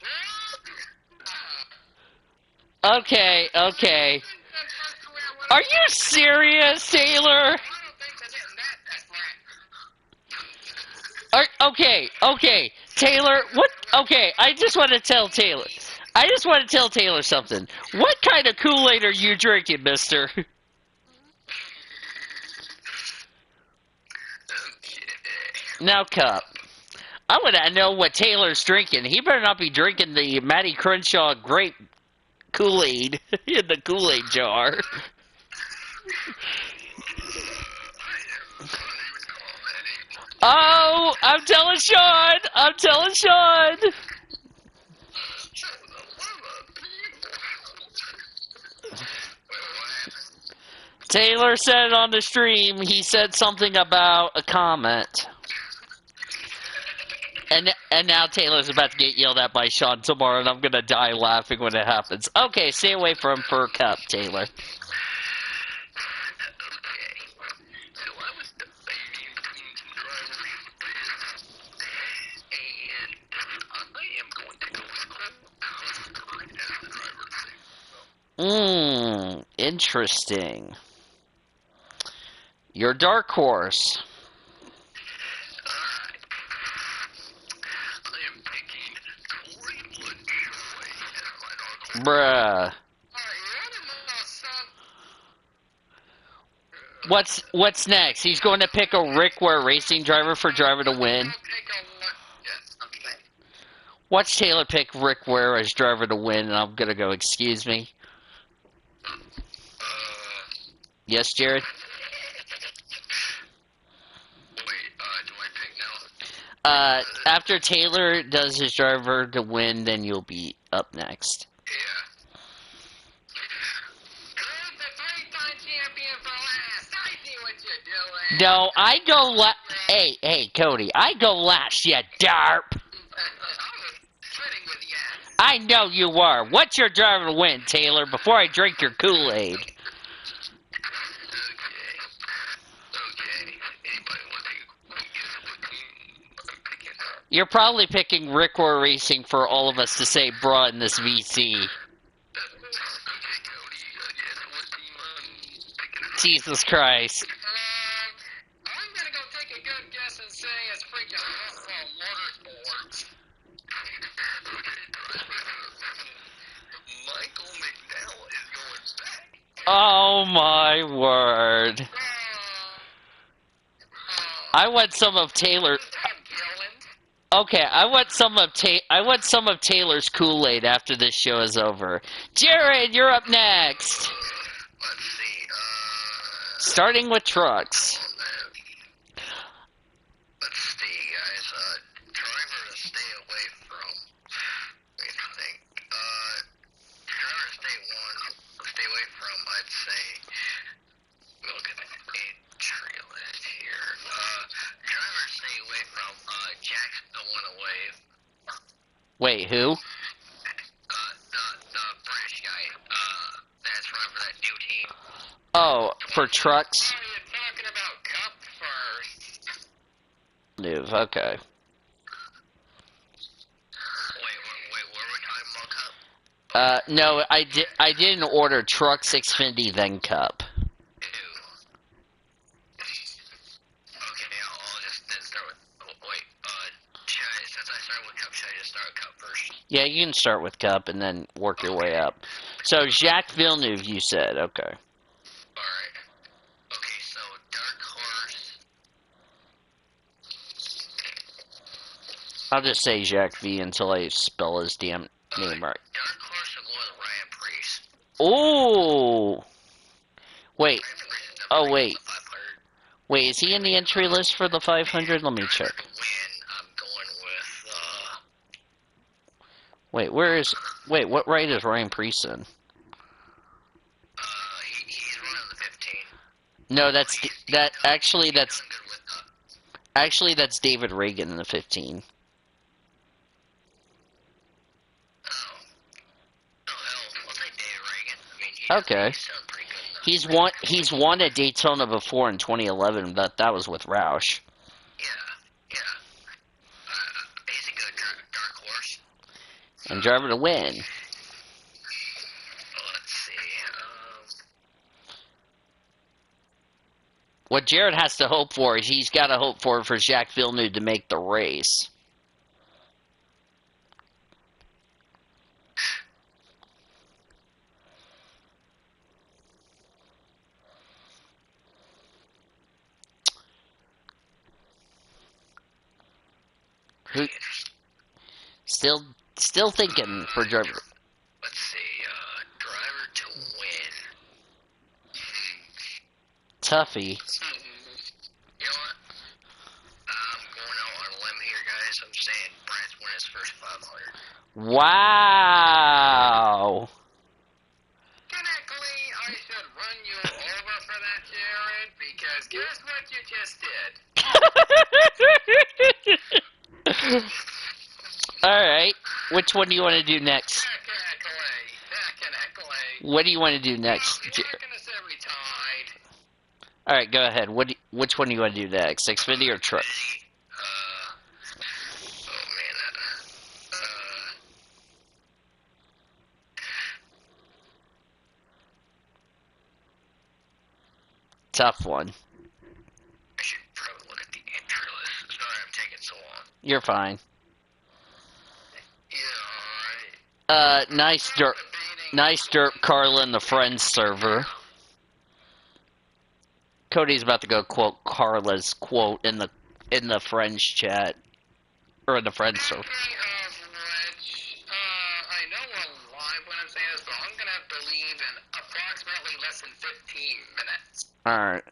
[SPEAKER 3] Okay, okay. Are you serious, Taylor? Okay. Taylor, what? Okay, I just want to tell Taylor something. What kind of Kool-Aid are you drinking, mister? Now, Cup. I want to know what Taylor's drinking. He better not be drinking the Matty Crenshaw grape Kool-Aid in the Kool-Aid jar. Oh, I'm telling Sean. Taylor said on the stream, he said something about a comment. And now Taylor's about to get yelled at by Sean tomorrow, and I'm going to die laughing when it happens. Okay, stay away from Fur Cup, Taylor. Interesting. Your dark horse. Bruh. What's next? He's going to pick a Rick Ware racing driver for driver to win. Watch Taylor pick Rick Ware as driver to win, and I'm gonna go, excuse me. Yes, Jared?
[SPEAKER 2] Wait, do I pick now?
[SPEAKER 3] After Taylor does his driver to win, then you'll be up next.
[SPEAKER 2] Yeah. Leave the three-time champion for last. I see what you're doing.
[SPEAKER 3] No, I go last. Hey, Cody, I go last, you darp.
[SPEAKER 2] I was kidding with you.
[SPEAKER 3] I know you are. What's your driver to win, Taylor, before I drink your Kool-Aid?
[SPEAKER 2] Okay. Anybody want to pick
[SPEAKER 3] You're probably picking Rick Ware Racing for all of us to say bruh in this VC. Jesus Christ.
[SPEAKER 2] I'm gonna go take a good guess and say it's freaking Motorsports. Michael McDowell is going back.
[SPEAKER 3] Oh my word. I want some of Taylor. Okay, I want some of Taylor's Kool-Aid after this show is over. Jared, you're up next.
[SPEAKER 2] Let's see.
[SPEAKER 3] Starting with trucks.
[SPEAKER 2] Let's see, guys. Driver to stay away from. Let me think. Driver to stay away from, I'd say. Look at the entry list here. Driver to stay away from, Jack's going away.
[SPEAKER 3] Wait, who?
[SPEAKER 2] The British guy. That's running for that new team.
[SPEAKER 3] Oh, for trucks?
[SPEAKER 2] Oh, you're talking about Cup first.
[SPEAKER 3] Move, okay.
[SPEAKER 2] Wait, what were we talking about, Cup?
[SPEAKER 3] No, I didn't order trucks, Xfinity, then Cup.
[SPEAKER 2] Ew. Okay, I'll just then start with. Wait, since I started with Cup, should I just start with Cup first?
[SPEAKER 3] Yeah, you can start with Cup and then work your way up. So, Jacques Villeneuve, you said, okay.
[SPEAKER 2] Alright. Okay, so Dark Horse.
[SPEAKER 3] I'll just say Jacques V until I spell his damn name right.
[SPEAKER 2] Dark Horse will go with Ryan Priest.
[SPEAKER 3] Ooh! Wait,
[SPEAKER 2] Ryan Priest is number
[SPEAKER 3] oh
[SPEAKER 2] 8
[SPEAKER 3] wait.
[SPEAKER 2] on the 500.
[SPEAKER 3] Wait, is he in the entry list for the 500? Let me check.
[SPEAKER 2] Win, I'm going with,
[SPEAKER 3] Wait, what ride is Ryan Priest in?
[SPEAKER 2] he's running the 15.
[SPEAKER 3] No, that's
[SPEAKER 2] He's good with,
[SPEAKER 3] that's David Reagan in the 15.
[SPEAKER 2] oh, hell, I'll take David Reagan. I mean,
[SPEAKER 3] Okay.
[SPEAKER 2] he's sounding pretty good enough.
[SPEAKER 3] He's won at Daytona before in 2011. That was with Roush.
[SPEAKER 2] Yeah. He's a good dark horse.
[SPEAKER 3] And driver to win.
[SPEAKER 2] Let's see.
[SPEAKER 3] What Jared has to hope for is he's got to hope for Jacques Villeneuve to make the race. Who? Still thinking for driver.
[SPEAKER 2] Let's see. Driver to win.
[SPEAKER 3] Tuffy.
[SPEAKER 2] You know what? I'm going out on a limb here, guys. I'm saying Brad's win his first 500.
[SPEAKER 3] Wow.
[SPEAKER 2] Technically, I should run you over for that, Jared, because guess what you just did?
[SPEAKER 3] Alright. Which one do you want to do next?
[SPEAKER 2] Technically.
[SPEAKER 3] What do you want to do next?
[SPEAKER 2] You're not going to say retired.
[SPEAKER 3] Alright, go ahead. Which one do you want to do next? Xfinity or truck?
[SPEAKER 2] Oh, man.
[SPEAKER 3] Tough one.
[SPEAKER 2] I should probably look at the entry list. Sorry I'm taking so long.
[SPEAKER 3] You're fine.
[SPEAKER 2] Yeah, alright.
[SPEAKER 3] Nice dirt.
[SPEAKER 2] To be
[SPEAKER 3] Nice derp, Carla in the Friends server. Cody's about to go quote Carla's quote in the Friends chat. Or in the Friends server.
[SPEAKER 2] Speaking of which, I know we're live when I'm saying this, but I'm gonna have to leave in approximately less than 15 minutes.
[SPEAKER 3] Alright.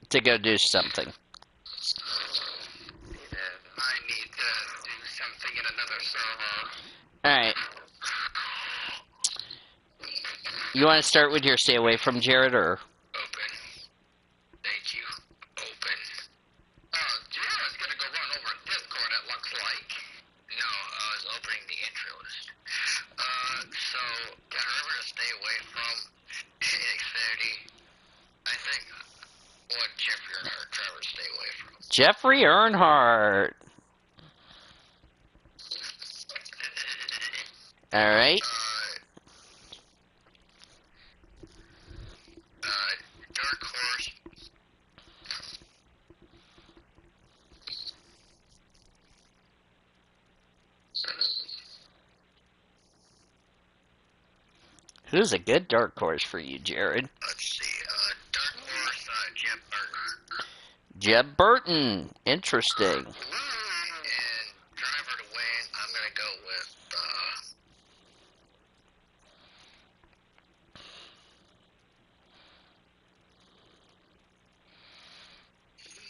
[SPEAKER 3] To go do something.
[SPEAKER 2] I need to do something in another server.
[SPEAKER 3] Alright. You want to start with your stay away from Jared, or?
[SPEAKER 2] Open. Thank you. Open. Jared's gonna go run over Discord, it looks like. No, I was opening the intro list. So, remember to stay away from Xfinity. I think what Jeffrey or Trevor stay away from.
[SPEAKER 3] Jeffrey Earnhardt. Alright.
[SPEAKER 2] Dark Horse.
[SPEAKER 3] Who's a good dark horse for you, Jared?
[SPEAKER 2] Let's see, Dark Horse, Jeb Burton.
[SPEAKER 3] Jeb Burton. Interesting.
[SPEAKER 2] And driver to win, I'm gonna go with, let's see,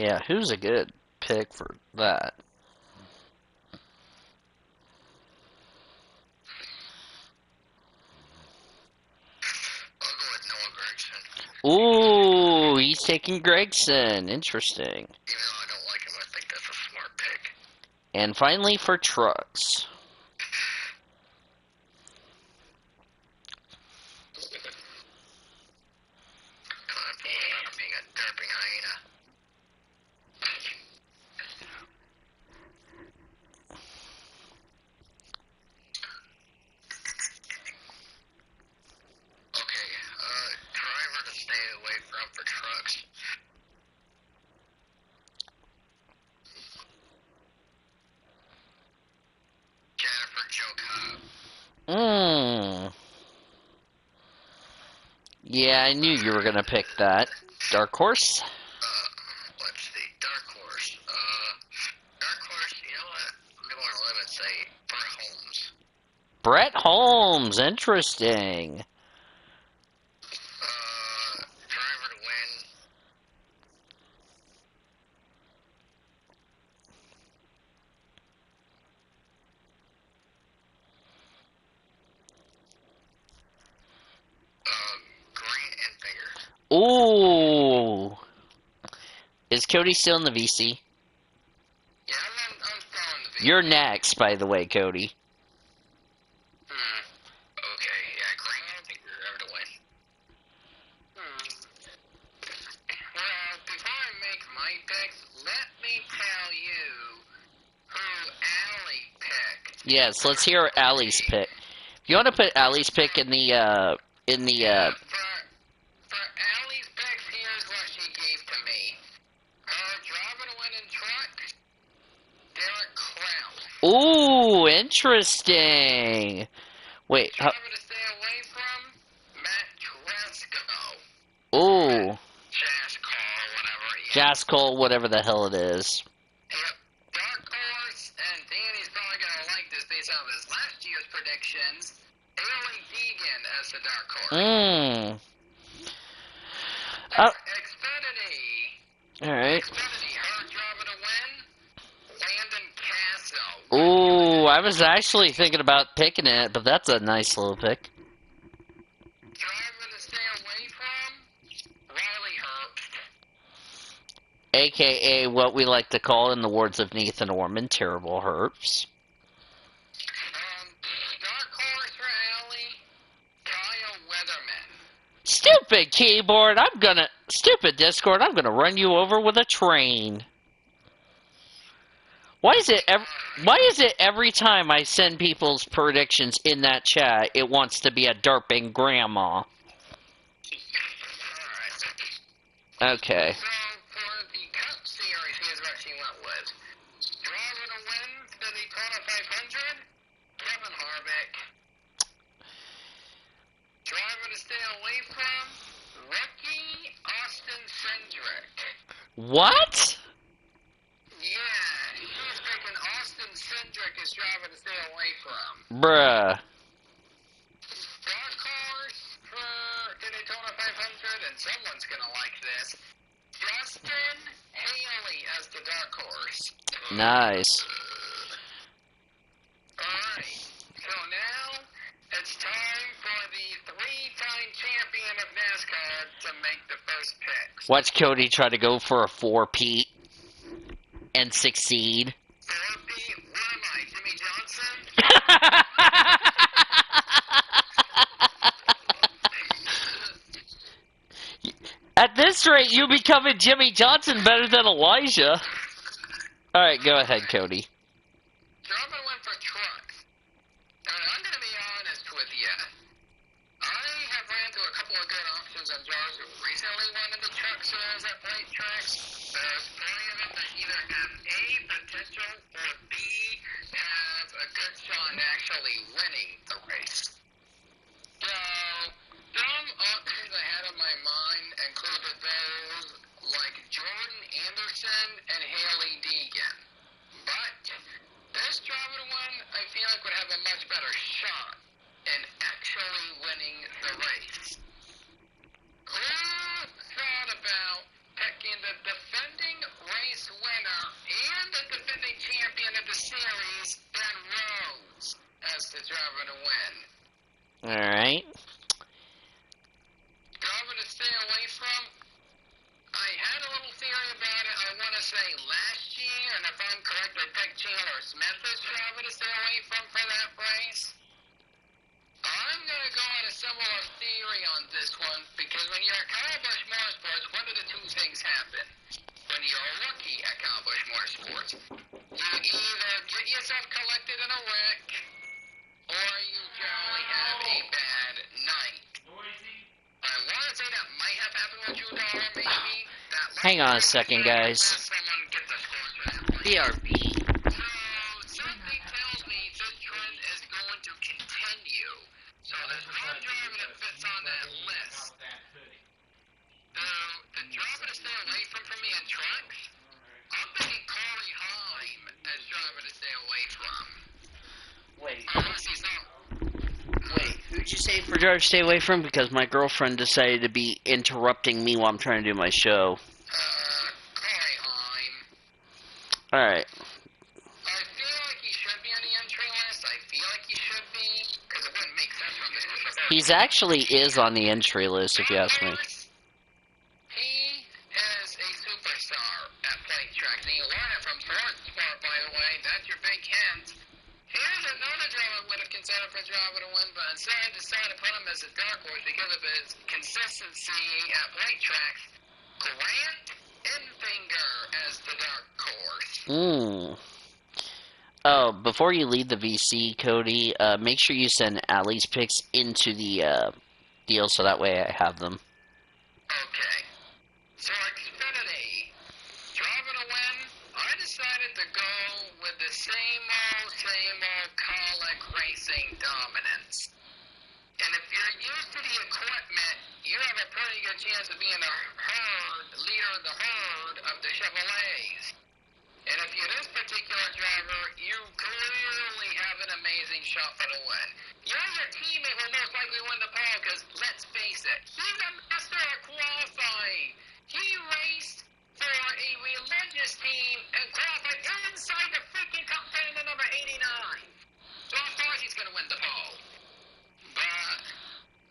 [SPEAKER 3] Yeah, who's a good pick for that?
[SPEAKER 2] I'll go with Noah Gregson.
[SPEAKER 3] Ooh, he's taking Gregson. Interesting.
[SPEAKER 2] Even though I don't like him, I think that's a smart pick.
[SPEAKER 3] And finally for trucks.
[SPEAKER 2] Being a derping hyena. Okay, driver to stay away from for trucks. Jennifer Jo Cobb.
[SPEAKER 3] Yeah, I knew you were gonna pick that. Dark horse?
[SPEAKER 2] Let's see, Dark Horse. Dark Horse, you know what? I'm going to limit, say, Brett Holmes.
[SPEAKER 3] Brett Holmes. Interesting.
[SPEAKER 2] Driver to win. Green and Finger.
[SPEAKER 3] Ooh. Is Cody still in the VC?
[SPEAKER 2] Yeah, I'm following the video.
[SPEAKER 3] You're next, by the way, Cody.
[SPEAKER 2] Okay, yeah, Green and Finger, driver to win. Well, before I make my picks, let me tell you who Allie picked.
[SPEAKER 3] Yes, let's hear Allie's pick. If you want to put Allie's pick in the
[SPEAKER 2] For Allie's picks, here's what she gave to me. Her driver to win in truck, Derek Kraus.
[SPEAKER 3] Ooh, interesting. Wait,
[SPEAKER 2] Driver to stay away from, Matt Tresco.
[SPEAKER 3] ooh,
[SPEAKER 2] Jaskol,
[SPEAKER 3] whatever the hell it is.
[SPEAKER 2] Yep. Dark Horse, and Danny's probably going to like this based on his last year's predictions. Haley Deegan as the Dark Horse. Xfinity.
[SPEAKER 3] Alright.
[SPEAKER 2] Xfinity, her driver to win, Landon Casso.
[SPEAKER 3] Ooh, I was actually thinking about picking it, but that's a nice little pick.
[SPEAKER 2] Driver to stay away from, Riley Herbst.
[SPEAKER 3] AKA what we like to call, in the words of Nathan Orman, terrible herps.
[SPEAKER 2] Dark Horse for Allie, Kyle
[SPEAKER 3] Stupid keyboard, stupid Discord, I'm gonna run you over with a train. Why is it every time I send people's predictions in that chat, it wants to be a derping grandma? Okay.
[SPEAKER 2] So, for the Cup Series, here's what she went with. Driving to win the Daytona 500, Kevin Harvick. Driving to stay away from, rookie Austin Cindric.
[SPEAKER 3] What?
[SPEAKER 2] Yeah, she's picking Austin Cindric as driving to stay away from.
[SPEAKER 3] Bruh.
[SPEAKER 2] Dark horse for the Daytona 500, and someone's gonna like this. Justin Haley as the dark horse.
[SPEAKER 3] Nice.
[SPEAKER 2] Alright, so now it's time for the three-time champion of NASCAR to make the first picks.
[SPEAKER 3] Watch Cody try to go for a 4-Pete and succeed.
[SPEAKER 2] 4-Pete, what am I, Jimmy Johnson?
[SPEAKER 3] At this rate, you becoming Jimmy Johnson better than Elijah. Alright, go ahead, Cody.
[SPEAKER 2] So I'm going to win for trucks. And I'm going to be honest with you. I have ran through a couple of good options on drivers who recently won in the truck series at race tracks. There's plenty of them that either have A, potential, or B, have a good shot at actually winning the race. So, some options I had in my mind included those like Jordan Anderson and Haley Deegan. But this driver one, I feel like would have a much better shot in actually winning the race. Who thought about picking the defending race winner and the defending champion of the series, Ben Rhodes, as the driver to win?
[SPEAKER 3] Alright.
[SPEAKER 2] Driver to stay away from? I had a little theory about it, I want to say last year, and if I'm correct, I picked Chandler Smith as driver to stay away from for that race. I'm going to go on a similar theory on this one, because when you're at Kyle Busch Motorsports, one of the two things happen. When you're a rookie at Kyle Busch Motorsports, you either get yourself collected in a wreck, or you generally have a bad night. I want to say that might have happened with Drew Dollar, maybe.
[SPEAKER 3] Hang on a second, guys.
[SPEAKER 2] Someone get the scores right.
[SPEAKER 3] BRB.
[SPEAKER 2] So, something tells me this trend is going to continue. So, there's one driver that fits on that list. The driver to stay away from for me in trucks, I'm thinking Corey Heim as driver to stay away from.
[SPEAKER 3] Wait,
[SPEAKER 2] Unless he's not.
[SPEAKER 3] who'd you say for driver to stay away from? Because my girlfriend decided to be interrupting me while I'm trying to do my show.
[SPEAKER 2] Corey Heim.
[SPEAKER 3] Alright.
[SPEAKER 2] I feel like he should be on the entry list. I feel like he should be, because it wouldn't make sense from this perspective.
[SPEAKER 3] He's actually is on the entry list, if you ask me.
[SPEAKER 2] He is a superstar at plate tracks, and you learn it from Sports Sport, by the way. That's your big hint. Here's another driver I would have considered for driver to win, but instead decided to put him as a dark horse because of his consistency at plate tracks. Grant Enfinger as the dark horse.
[SPEAKER 3] Oh, before you leave the VC, Cody, make sure you send Allie's picks into the deal so that way I have them.
[SPEAKER 2] Okay. So Xfinity, driver to win, I decided to go with the same old Colic racing dominance. And if you're used to the equipment, you have a pretty good chance of being a leader of the herd of the Chevrolets. And if you're this particular driver, you clearly have an amazing shot for the win. Your teammate will most likely win the pole because, let's face it, he's a master at qualifying. He raced for a religious team and qualified inside the freaking top 10 in the number 89. So of course he's going to win the pole. But,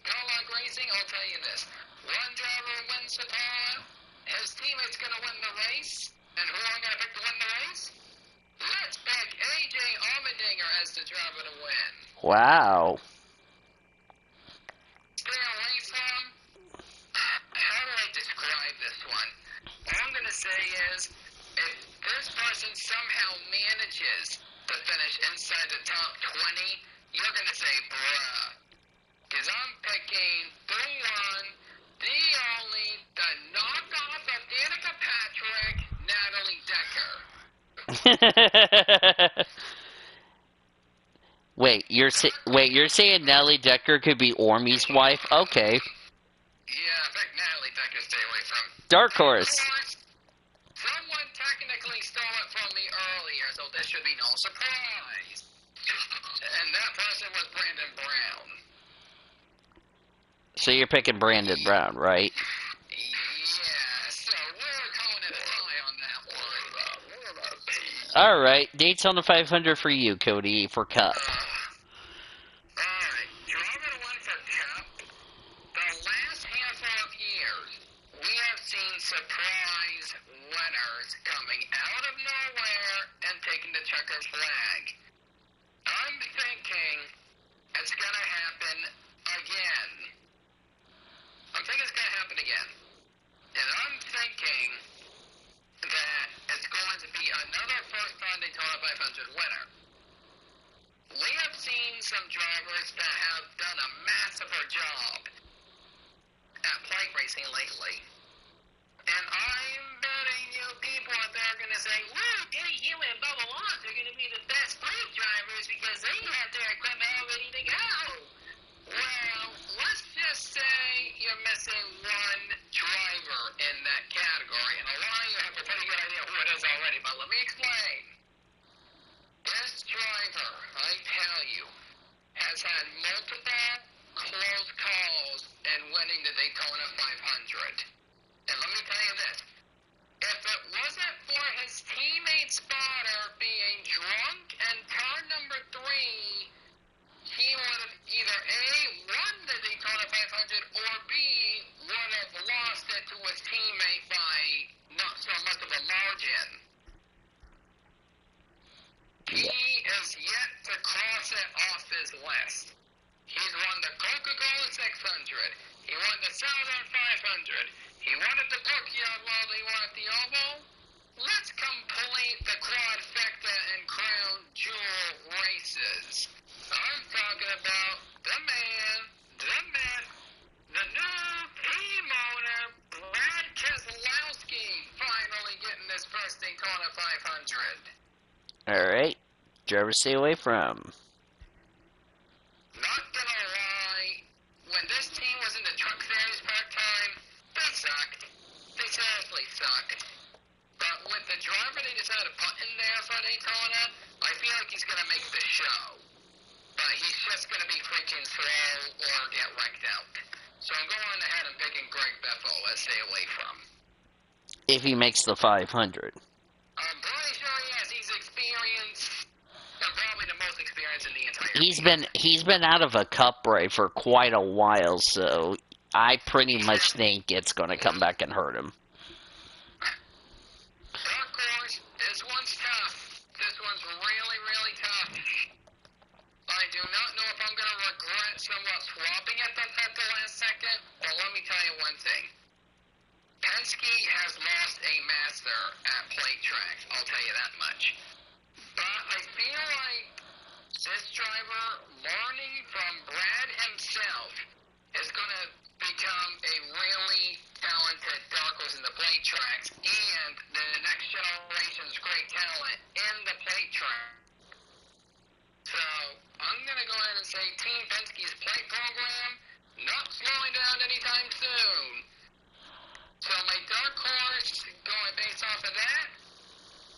[SPEAKER 2] Colic Racing, I'll tell you this. One driver wins the pole, his teammate's going to win the race. And who I'm going to pick to win the race? Let's pick A.J. Allmendinger as the driver to win.
[SPEAKER 3] Wow.
[SPEAKER 2] Stay away from? to say is, if this person somehow manages to finish inside the top 20, you're going to say, bruh. Because I'm picking the one, the only, the knockoff of Danica Patrick, Natalie Decker.
[SPEAKER 3] Wait, you're saying Nellie Decker could be Ormy's wife? Okay.
[SPEAKER 2] Yeah, I think Natalie Decker stay away from.
[SPEAKER 3] Dark Horse.
[SPEAKER 2] Someone technically stole it from me earlier, so there should be no surprise. And that person was Brandon Brown.
[SPEAKER 3] So you're picking Brandon Brown, right?
[SPEAKER 2] Yeah, so we're calling it a tie on that one.
[SPEAKER 3] Alright, Daytona 500 for you, Cody, for Cup.
[SPEAKER 2] Alright, driver one for Cup. The last handful of years, we have seen surprise winners coming out of nowhere and taking the checker flag. I'm thinking it's going to happen again. I'm thinking it's going to happen again. And I'm thinking that it's going to be another first-time Daytona 500 winner. We have seen some drivers that have done a massive job at plate racing lately. And I'm betting you people out there are going to say, well, Denny Hewitt and Bubba Wallace are going to be the best plate drivers because they have their equipment all ready to go. Well, let's just say you're missing one driver in that category. And a lot of you have a pretty good idea who it is already, but let me explain. This driver, I tell you, has had multiple close calls in winning the Daytona 500. And let me tell you this. If it wasn't for his teammate Spotter being drunk in turn number 3, he would have either A, won the Daytona 500, or B, would have lost it to his teammate by not so much of a margin. He is yet to cross it off his list. He's won the Coca-Cola 600. He won the Southern 500. He won at the Brookyard while he won at the Oval. Let's complete the quadfecta and crown jewel races. I'm talking about the man, the myth, the new team owner, Brad Keselowski, finally getting this first Daytona 500.
[SPEAKER 3] Alright, driver stay away from.
[SPEAKER 2] Not gonna lie, when this team was in the Truck Series part-time, they sucked. They seriously sucked. But with the driver they decided to put in there for Daytona, I feel like he's gonna make the show. But he's just gonna be freaking slow or get wrecked out. So I'm going ahead and picking Greg Bethel as stay away from.
[SPEAKER 3] If he makes the 500.
[SPEAKER 2] I'm pretty sure he has. He's experienced, and probably the most experience in the entire team.
[SPEAKER 3] He's been out of a Cup ride for quite a while, so I pretty much think it's going to come back and hurt him.
[SPEAKER 2] Dark Horse, this one's tough. This one's really, really tough. I do not know if I'm going to regret somewhat swapping at the last second, but let me tell you one thing. Penske has lost a master at plate tracks, I'll tell you that much. But I feel like this driver, learning from Brad himself, is going to become a really talented dark horse in the plate tracks and the next generation's great talent in the plate track. So I'm going to go ahead and say Team Penske's plate program not slowing down anytime soon. So my dark horse, going based off of that,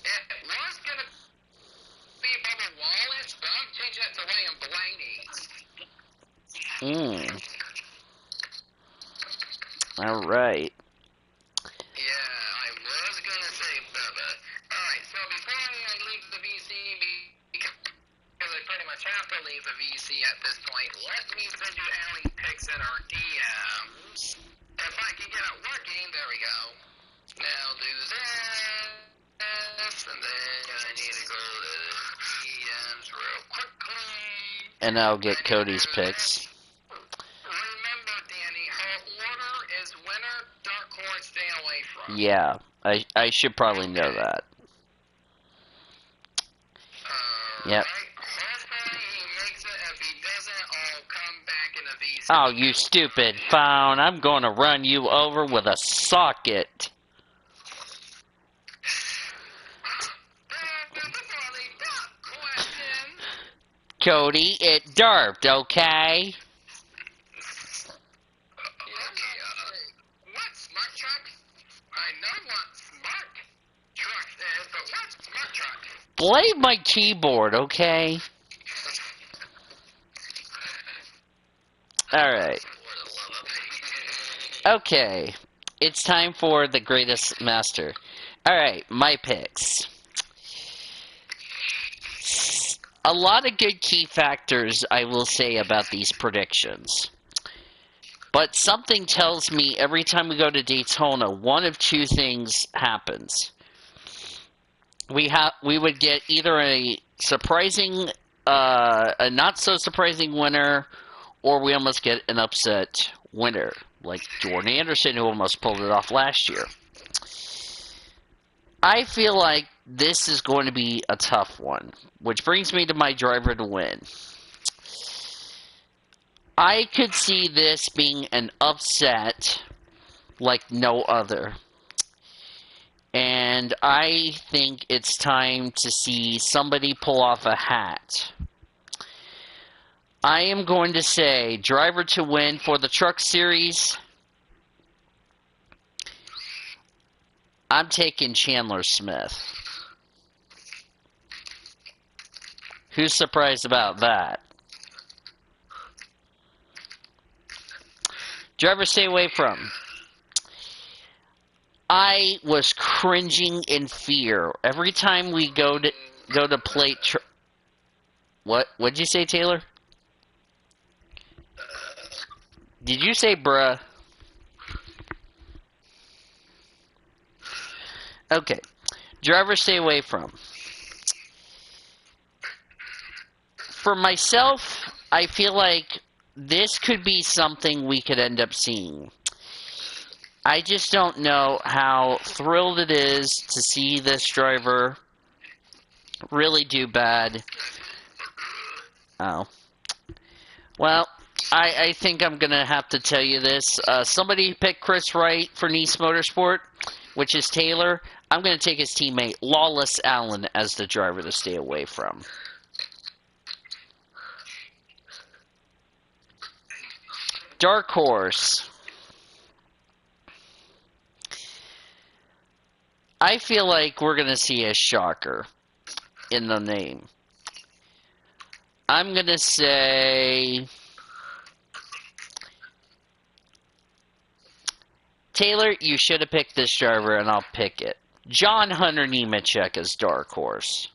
[SPEAKER 2] it was going to be Bubba Wallace, but I'm changing it to William Blaney.
[SPEAKER 3] Alright.
[SPEAKER 2] Yeah, I was going to say Bubba. Alright, so before I leave the VC, because I pretty much have to leave the VC at this point, let me send you Allie picks in our DMs. If I can get it working, there we go. Now do this, and then I need to go to the DMs real quickly.
[SPEAKER 3] And I'll get Cody's picks.
[SPEAKER 2] Remember, Danny, her order is winner, dark horse, stay away from.
[SPEAKER 3] Yeah. I should probably know that. Yep.
[SPEAKER 2] Hopefully he makes it. If he doesn't, I'll come back in a V6.
[SPEAKER 3] Oh, you stupid phone. I'm going to run you over with a socket. Cody, it derped, okay?
[SPEAKER 2] What smart truck? I know what smart truck is, but what's smart truck?
[SPEAKER 3] Blame my keyboard, okay? Alright. Okay. It's time for the greatest master. Alright, my picks. A lot of good key factors I will say about these predictions. But something tells me every time we go to Daytona, one of two things happens. We would get either a surprising, a not so surprising winner, or we almost get an upset winner, like Jordan Anderson, who almost pulled it off last year. I feel like this is going to be a tough one, which brings me to my driver to win. I could see this being an upset like no other. And I think it's time to see somebody pull off a hat. I am going to say driver to win for the Truck Series. I'm taking Chandler Smith. Who's surprised about that? Driver stay away from. I was cringing in fear every time we go to plate. What'd you say, Taylor? Did you say bruh? Okay. Driver stay away from. For myself, I feel like this could be something we could end up seeing. I just don't know how thrilled it is to see this driver really do bad. Oh. Well, I think I'm going to have to tell you this. Somebody picked Chris Wright for Nice Motorsport, which is Taylor. I'm going to take his teammate, Lawless Allen, as the driver to stay away from. Dark Horse. I feel like we're going to see a shocker in the name. I'm going to say Taylor, you should have picked this driver, and I'll pick it. John Hunter Nemechek as Dark Horse.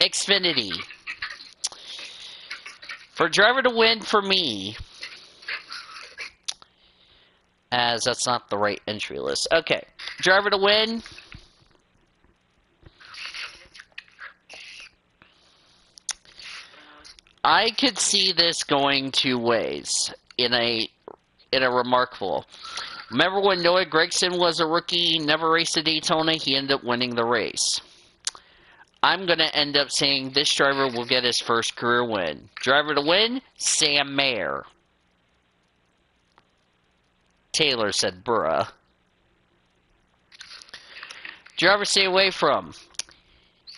[SPEAKER 3] Xfinity. For driver to win for me, as that's not the right entry list. Okay, driver to win. I could see this going two ways in a remarkable. Remember when Noah Gragson was a rookie, never raced at Daytona, he ended up winning the race. I'm going to end up saying this driver will get his first career win. Driver to win, Sam Mayer. Taylor said, bruh. Driver stay away from.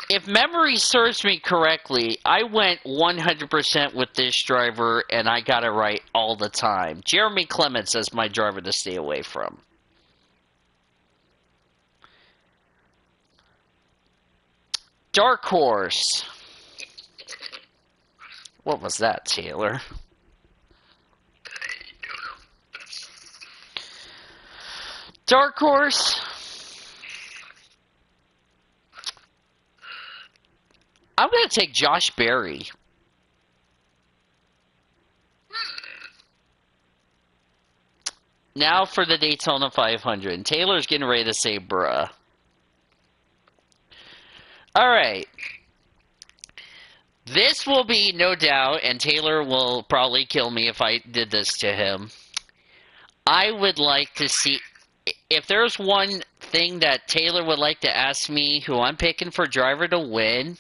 [SPEAKER 3] If memory serves me correctly, I went 100% with this driver, and I got it right all the time. Jeremy Clements as my driver to stay away from. Dark Horse. What was that, Taylor? Dark Horse. I'm going to take Josh Berry. Now for the Daytona 500. Taylor's getting ready to say bruh. Alright. This will be, no doubt, and Taylor will probably kill me if I did this to him, I would like to see, if there's one thing that Taylor would like to ask me who I'm picking for driver to win,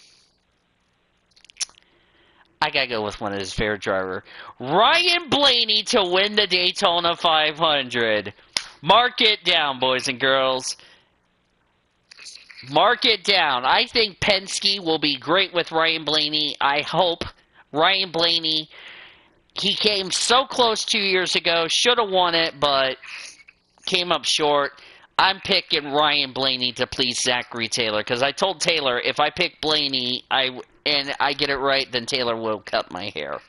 [SPEAKER 3] I gotta go with one of his favorite driver, Ryan Blaney, to win the Daytona 500. Mark it down, boys and girls. Mark it down. I think Penske will be great with Ryan Blaney. I hope Ryan Blaney, he came so close 2 years ago, should have won it, but came up short. I'm picking Ryan Blaney to please Zachary Taylor, because I told Taylor if I pick Blaney and I get it right, then Taylor will cut my hair.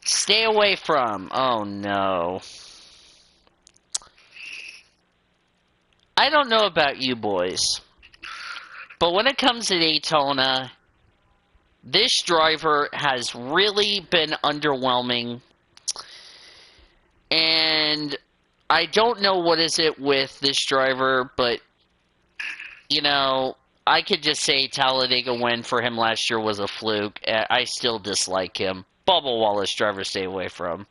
[SPEAKER 3] Stay away from. Oh no. I don't know about you boys, but when it comes to Daytona, this driver has really been underwhelming. And I don't know what is it with this driver, but, you know, I could just say Talladega win for him last year was a fluke. I still dislike him. Bubba Wallace driver, stay away from.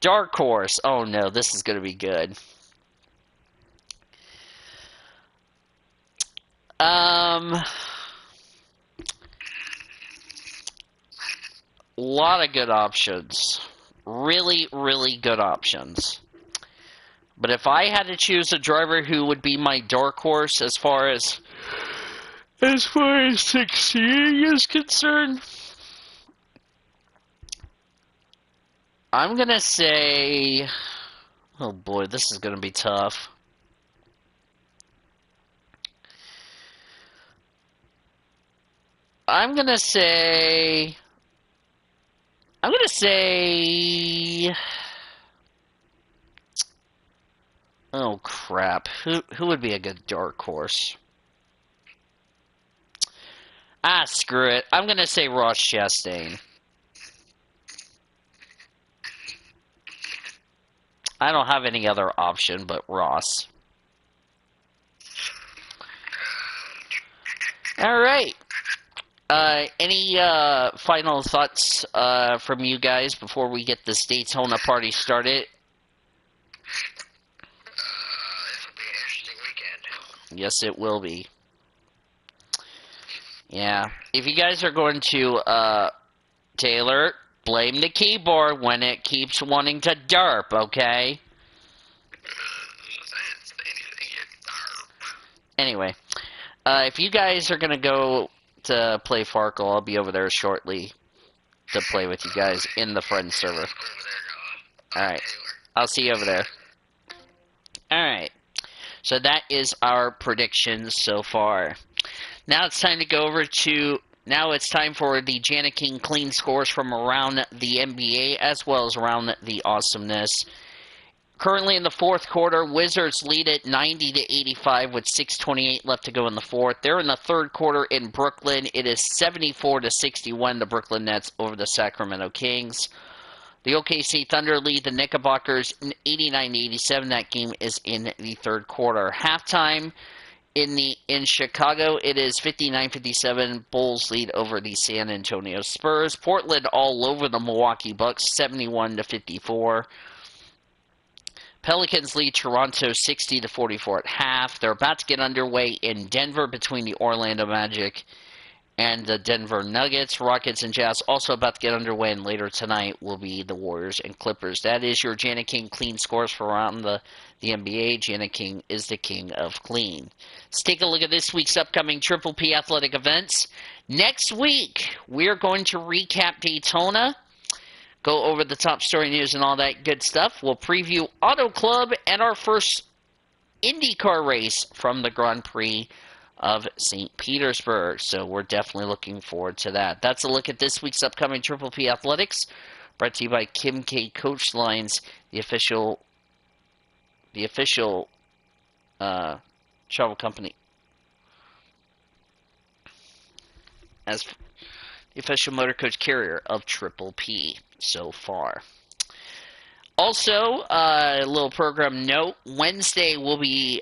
[SPEAKER 3] Dark Horse. Oh no, this is going to be good. Lot of good options. Really, really good options. But if I had to choose a driver who would be my dark horse as far as succeeding is concerned, I'm going to say, oh boy, this is going to be tough. I'm going to say, oh crap, who would be a good dark horse? Ah, screw it. I'm going to say Ross Chastain. I don't have any other option but Ross. Alright. Any final thoughts from you guys before we get this Daytona party started?
[SPEAKER 2] This will be an interesting weekend.
[SPEAKER 3] Yes, it will be. Yeah. If you guys are going to, Taylor, blame the keyboard when it keeps wanting to derp, okay? Anyway, if you guys are going to go to play Farkle, I'll be over there shortly to play with you guys in the friend server. Alright, I'll see you over there. Alright, so that is our predictions so far. Now it's time to go over to, now it's time for the Jana King clean scores from around the NBA as well as around the awesomeness. Currently in the fourth quarter, Wizards lead it 90-85 with 6:28 left to go in the fourth. They're in the third quarter in Brooklyn. It is 74-61, the Brooklyn Nets over the Sacramento Kings. The OKC Thunder lead the Knickerbockers 89-87. That game is in the third quarter. Halftime in Chicago, it is 59-57. Bulls lead over the San Antonio Spurs. Portland all over the Milwaukee Bucks 71-54. Pelicans lead Toronto 60-44 at half. They're about to get underway in Denver between the Orlando Magic and the Denver Nuggets. Rockets and Jazz also about to get underway, and later tonight will be the Warriors and Clippers. That is your Jana King clean scores for around the NBA. Jana King is the king of clean. Let's take a look at this week's upcoming Triple P athletic events. Next week, we're going to recap Daytona, go over the top story news and all that good stuff. We'll preview Auto Club and our first IndyCar race from the Grand Prix of St. Petersburg. So we're definitely looking forward to that. That's a look at this week's upcoming Triple P Athletics, brought to you by Kim K Coach Lines, the official travel company, as the official motor coach carrier of Triple P so far. Also, a little program note: Wednesday will be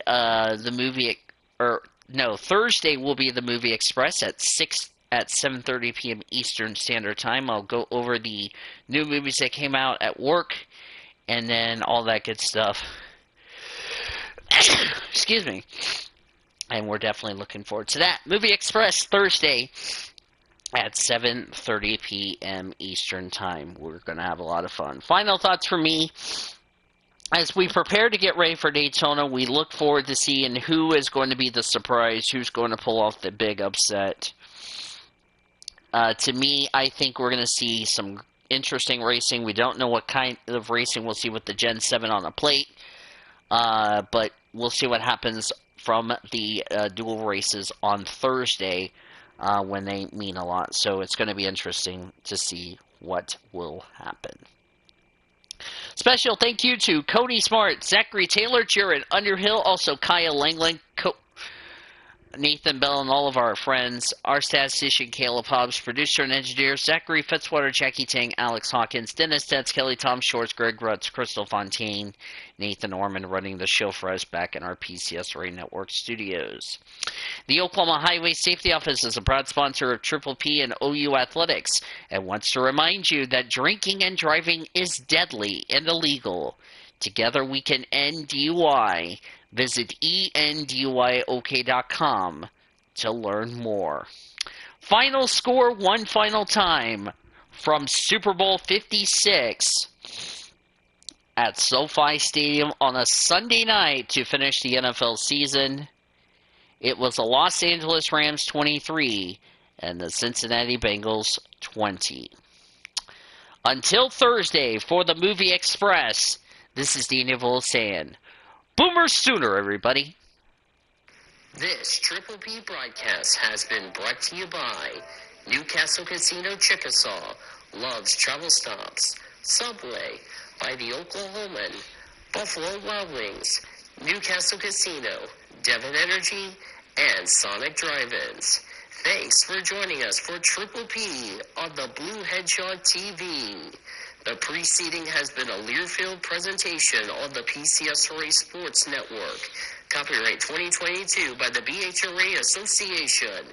[SPEAKER 3] Thursday will be the Movie Express at 6 at 7:30 p.m. Eastern Standard Time. I'll go over the new movies that came out at work and then all that good stuff. Excuse me. And we're definitely looking forward to that. Movie Express Thursday at 7:30 p.m. Eastern Time. We're going to have a lot of fun. Final thoughts from me. As we prepare to get ready for Daytona, we look forward to seeing who is going to be the surprise, who's going to pull off the big upset. To me, I think we're going to see some interesting racing. We don't know what kind of racing we'll see with the Gen 7 on the plate, but we'll see what happens from the dual races on Thursday when they mean a lot. So it's going to be interesting to see what will happen. Special thank you to Cody Smart, Zachary Taylor, Jared Underhill, also Kaya Langland, Nathan Bell, and all of our friends, our statistician Caleb Hobbs, producer and engineer Zachary Fitzwater, Jackie Tang, Alex Hawkins, Dennis Tetz, Kelly Tom Shorts, Greg Rutz, Crystal Fontaine, Nathan Orman running the show for us back in our PCSRA Network studios. The Oklahoma Highway Safety Office is a proud sponsor of Triple P and OU Athletics and wants to remind you that drinking and driving is deadly and illegal. Together we can end DUI. Visit enduyok.com to learn more. Final score one final time from Super Bowl 56 at SoFi Stadium on a Sunday night to finish the NFL season. It was the Los Angeles Rams 23 and the Cincinnati Bengals 20. Until Thursday for the Movie Express, this is Dean Evil saying, Boomer Sooner, everybody.
[SPEAKER 1] This Triple P broadcast has been brought to you by Newcastle Casino Chickasaw, Love's Travel Stops, Subway, by the Oklahoman, Buffalo Wild Wings, Newcastle Casino, Devon Energy, and Sonic Drive-Ins. Thanks for joining us for Triple P on the Blue Hedgehog TV. The preceding has been a Learfield presentation on the PCSRA Sports Network. Copyright 2022 by the BHRA Association.